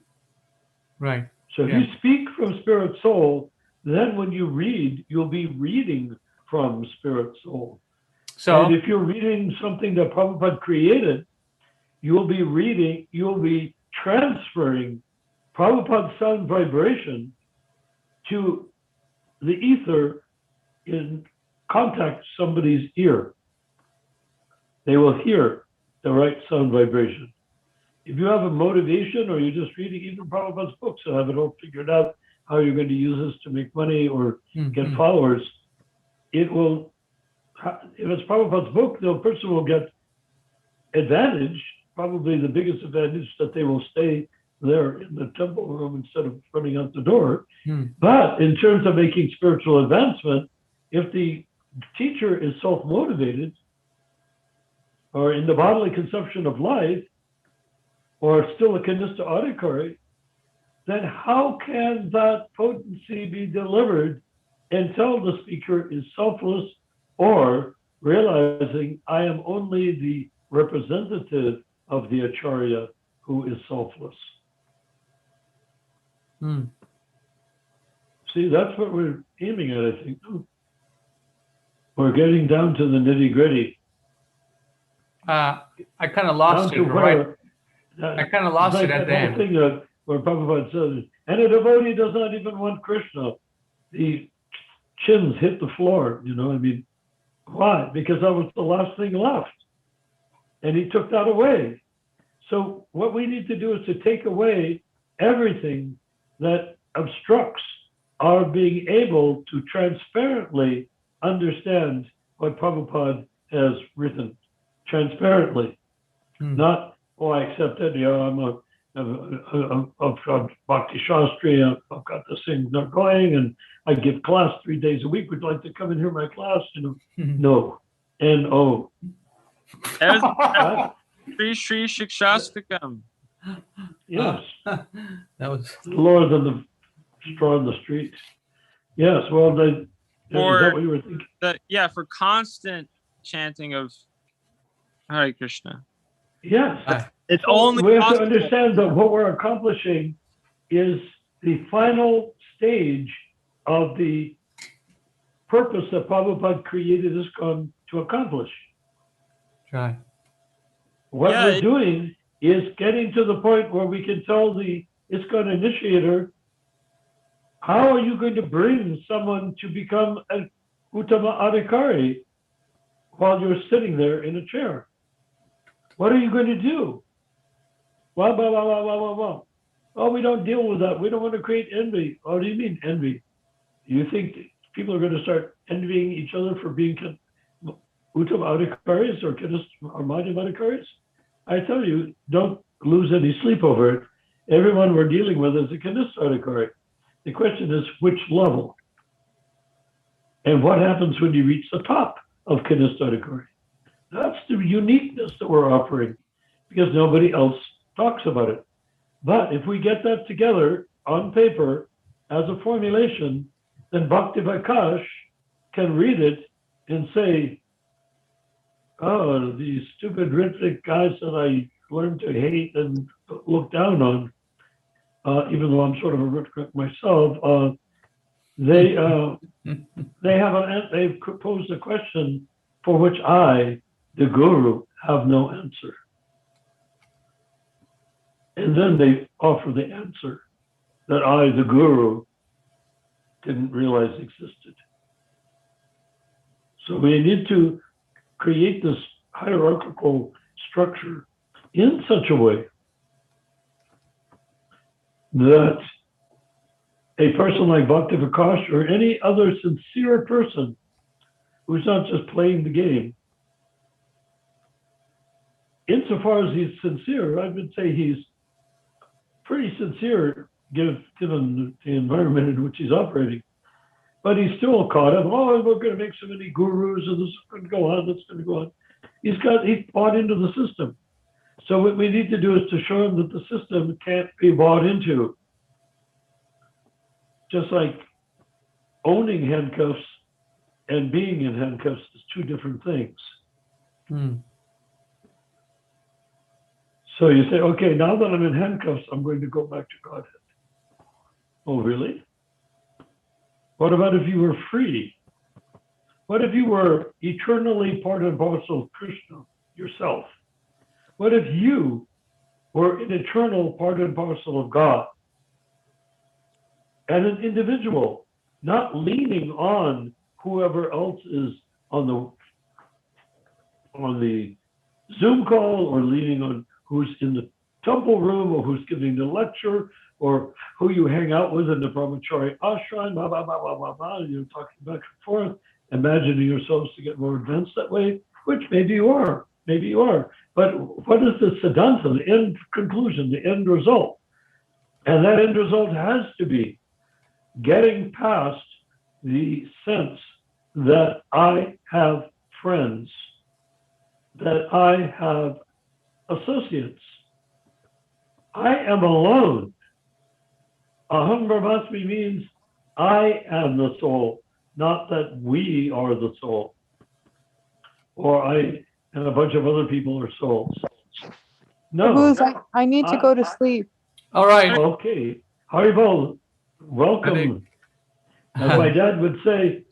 Right. So if Yeah. you speak from spirit soul, then when you read, you'll be reading from spirit soul. So And if you're reading something that Prabhupada created, you'll be transferring Prabhupada's sound vibration to the ether in contact somebody's ear. They will hear the right sound vibration. If you have a motivation, or you're just reading even Prabhupada's books and have it all figured out how you're going to use this to make money or get followers, it will, if it's Prabhupada's book, the person will get advantage, probably the biggest advantage, that they will stay there in the temple room instead of running out the door. But in terms of making spiritual advancement, if the teacher is self-motivated, or in the bodily conception of life, or still a kanista adhikari, then how can that potency be delivered until the speaker is selfless, or realizing I am only the representative of the acharya who is selfless? Hmm. See, that's what we're aiming at, I think. We're getting down to the nitty gritty. I kind of lost it. Right. I kind of lost it at the end. Thing that where Prabhupada says, and a devotee does not even want Krishna. The chins hit the floor, I mean, Why? Because that was the last thing left. And he took that away. So what we need to do is to take away everything that obstructs our being able to transparently understand what Prabhupada has written. Transparently. Not, oh, I accept it, I'm from Bhakti Shastri, I've got this thing not going, and I give class 3 days a week. Would you like to come and hear my class? No. N-O. Shri Shri Shikshastikam. Yes. That was Lower than the straw in the street. Yes, well, is that what you were thinking? For constant chanting of Hare Krishna. Yes. It's So only we have to possible. understand that what we're accomplishing is the final stage of the purpose that Prabhupada created ISKCON to accomplish. right. What we're doing is getting to the point where we can tell the ISKCON initiator, how are you going to bring someone to become an Uttama Adhikari while you're sitting there in a chair? What are you going to do? Well. Oh, we don't deal with that. We don't want to create envy. Oh, what do you mean envy? You think people are going to start envying each other for being Uttama Adhikaris or Madhyama Adhikaris? I tell you, don't lose any sleep over it. Everyone we're dealing with is a Kanistha Adhikari. The question is which level? And what happens when you reach the top of Kanistha Adhikari? That's the uniqueness that we're offering, because nobody else talks about it. But if we get that together on paper as a formulation, then Bhakti Vikash can read it and say, oh, these stupid Ritvik guys that I learned to hate and look down on, even though I'm sort of a Ritvik myself, they've posed a question for which I, the Guru, have no answer. And then they offer the answer that I, the Guru, didn't realize existed. So we need to create this hierarchical structure in such a way that a person like Bhakti Vikash or any other sincere person who's not just playing the game, insofar as he's sincere, I would say he's pretty sincere given the environment in which he's operating. But he's still caught up, oh, we're going to make so many gurus, and this is going to go on, that's going to go on. He's bought into the system. So what we need to do is to show him that the system can't be bought into. Just like owning handcuffs and being in handcuffs is two different things. So you say, okay, now that I'm in handcuffs, I'm going to go back to Godhead. Oh, really? What about if you were free? What if you were eternally part and parcel of Krishna yourself? What if you were an eternal part and parcel of God? And an individual, not leaning on whoever else is on the Zoom call, or leaning on who's in the temple room, or who's giving the lecture, or who you hang out with in the brahmachari ashram, blah, blah, blah, blah, blah, blah. You're talking back and forth, imagining yourselves to get more advanced that way, which maybe you are. But what is the siddhanta, the end conclusion, the end result? And that end result has to be getting past the sense that I have friends, that I have associates. I am alone. Aham Brahmasmi means I am the soul, not that we are the soul, or I and a bunch of other people are souls. No. Booze, I need to go to sleep. All right. Okay. Haribol, welcome. As my dad would say,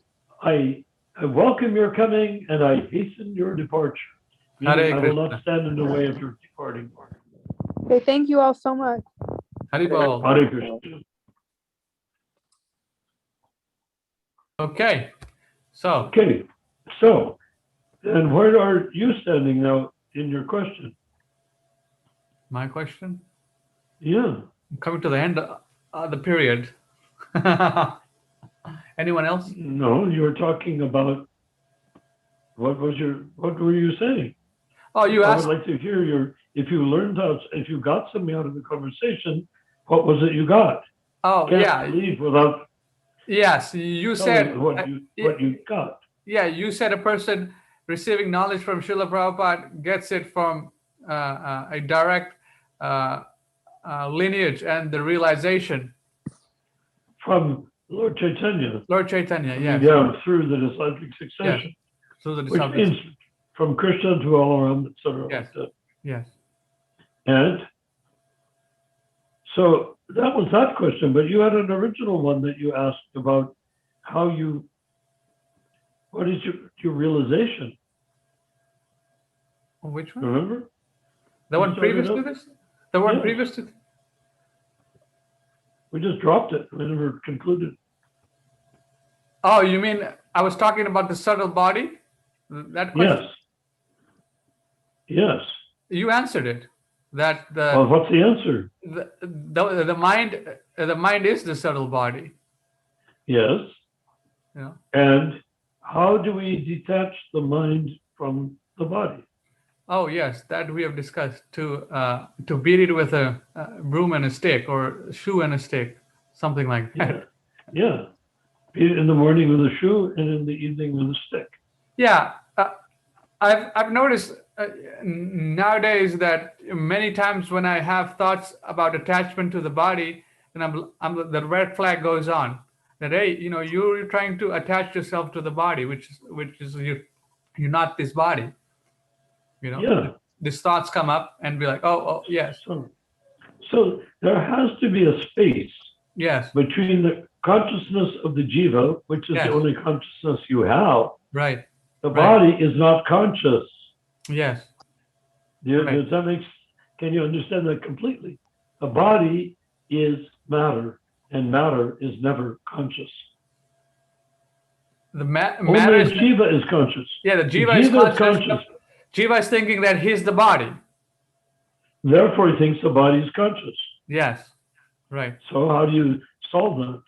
I welcome your coming and I hasten your departure. Meaning I will not stand in the way of your departing. Okay, thank you all so much. Haribol. Hare Krishna. Okay. So Okay, so And where are you standing now in your question? My question? Yeah. I'm coming to the end of the period. Anyone else? No, you were talking about what were you saying? Oh, you I would asked. like to hear if you got something out of the conversation, what was it you got? Oh, Can't yeah. leave without Yes, you telling said. what you got. Yeah, you said a person receiving knowledge from Srila Prabhupada gets it from a direct lineage and the realization. From Lord Chaitanya. Lord Chaitanya, Coming yes. down through the disciplic succession. Yes. Through the Which disciples. means from Krishna to all around, etc. Yes. Like that. Yes. And so that was that question, but you had an original one that you asked about what is your realization? Which one? Remember? The You one previous started to up? this? The one Yes. previous to. We just dropped it. We never concluded. Oh, you mean I was talking about the subtle body? That question? Yes. Yes. You answered it. That Well, what's the answer? the mind is the subtle body. Yes. You know? And how do we detach the mind from the body? Oh yes, that we have discussed. To beat it with a broom and a stick, or shoe and a stick, something like that. Yeah. Yeah. Beat it in the morning with a shoe and in the evening with a stick. Yeah, I've noticed nowadays that many times when I have thoughts about attachment to the body, and the red flag goes on. That hey, you're trying to attach yourself to the body, which is you're not this body. Yeah. These thoughts come up and be like, oh yes, So there has to be a space yes, between the consciousness of the jiva, which is Yes. the only consciousness you have. right, The Right. body is not conscious. yes, Right. Does that can you understand that completely? The body is matter, and matter is never conscious. the matter Only is jiva is conscious. yeah, the The jiva is jiva is conscious. conscious. Jiva is thinking that he's the body. Therefore, he thinks the body is conscious. Yes, right. So how do you solve that?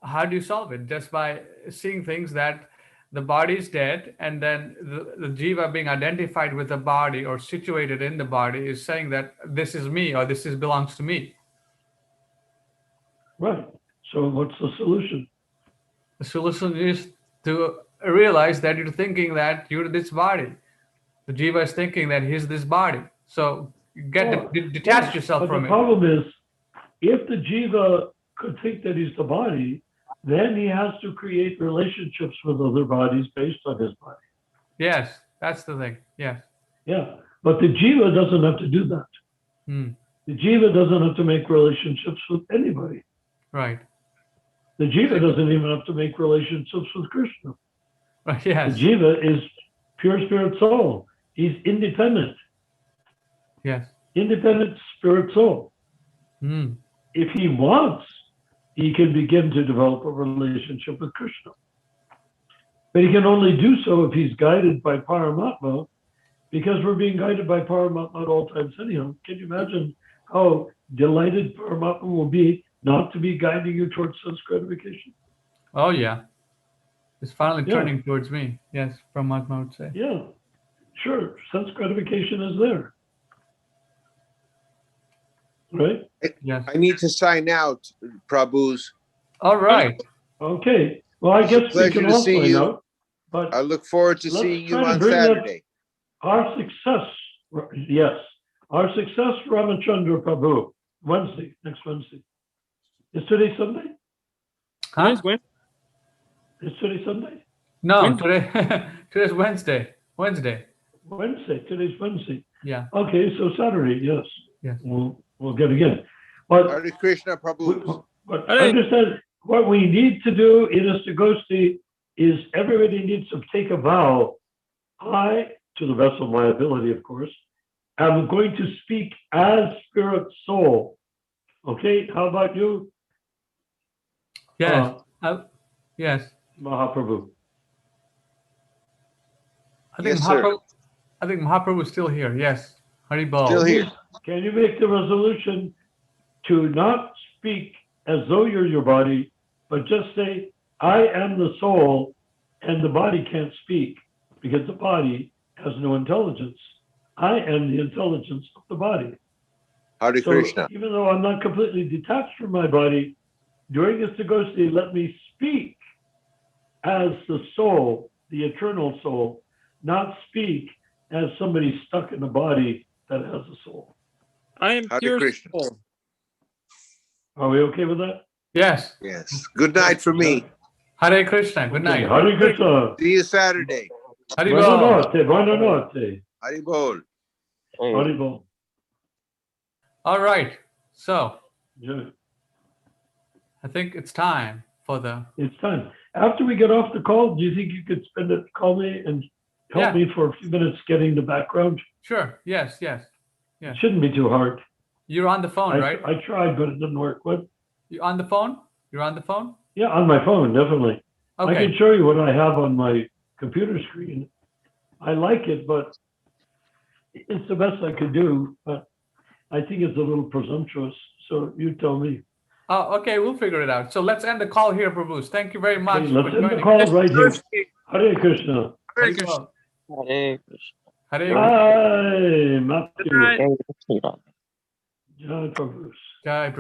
How do you solve it? Just by seeing things that the body is dead, and then the jiva being identified with the body or situated in the body is saying that this is me, or this belongs to me. Right. So what's the solution? The solution is to realize that you're thinking that you're this body. The jiva is thinking that he's this body. So you get detach yourself but from the it. problem is, if the jiva could think that he's the body, then he has to create relationships with other bodies based on his body. Yes, that's the thing. Yes. Yeah. But the jiva doesn't have to do that. Hmm. The jiva doesn't have to make relationships with anybody. Right. The jiva doesn't even have to make relationships with Krishna. Right. The Yes. jiva is pure spirit soul. He's independent. Yes. Independent spirit soul. Hmm. If he wants, he can begin to develop a relationship with Krishna. But he can only do so if he's guided by Paramatma, because we're being guided by Paramatma at all times anyhow. Can you imagine how delighted Paramatma will be not to be guiding you towards sense gratification? Oh yeah. It's finally Yeah. turning towards me. Yes, Paramatma would say. Yeah, sure. Sense gratification is there. Right? Yes. I need to sign out, Prabhus. All right. Okay. Well, I It's a guess we pleasure can to all see sign you. out. But I look forward to let's seeing you try to on bring that- Saturday. our success, yes, our success, Ramachandra Prabhu, Wednesday, next Wednesday. Is today Sunday? Huh? Today's Wednesday. Is today Sunday? No, Wednesday. today's Wednesday. Wednesday. Wednesday. Today's Wednesday. Yeah. Okay, so Saturday, yes. Yes. We'll get again. But Hare Krishna, Prabhus. But understand, what we need to do in Istagosthi is everybody needs to take a vow. I, to the best of my ability, of course, am going to speak as spirit soul. Okay, how about you, Yes. Yes. Mahaprabhu? I think Yes, sir. Mahaprabhu is still here. Yes. Haribol. Still here. Can you make the resolution to not speak as though you're your body, but just say, I am the soul, and the body can't speak because the body has no intelligence. I am the intelligence of the body. Hare So Krishna. even though I'm not completely detached from my body, during Istagosthi, let me speak as the soul, the eternal soul, not speak as somebody stuck in a body that has a soul. I am Hare pure Krishna. soul. Are we okay with that? Yes. Yes. Good night for me. Hare Krishna. Good Okay, night. Hare Krishna. See you Saturday. Haribol. Buona notte. Haribol. Haribol. All right. So Yeah, I think it's time for the. it's time. After we get off the call, do you think you could call me and help Yeah. me for a few minutes getting the background? Sure. Yes. It shouldn't be too hard. You're on the phone, right? I tried, but it didn't work. What? You on the phone? You're on the phone? Yeah, on my phone, definitely. I Okay. can show you what I have on my computer screen. I like it, but it's the best I could do. But I think it's a little presumptuous. So you tell me. Oh, okay. We'll figure it out. So let's end the call here, Prabhus. Thank you very much Okay, for let's end the joining. call right here. Hare Krishna. Hare Krishna. Haribol. Hare Krishna. Hare Bye, Matthew. Good night. Jai Krishna. Jai Prabhu. Jai Prabhu.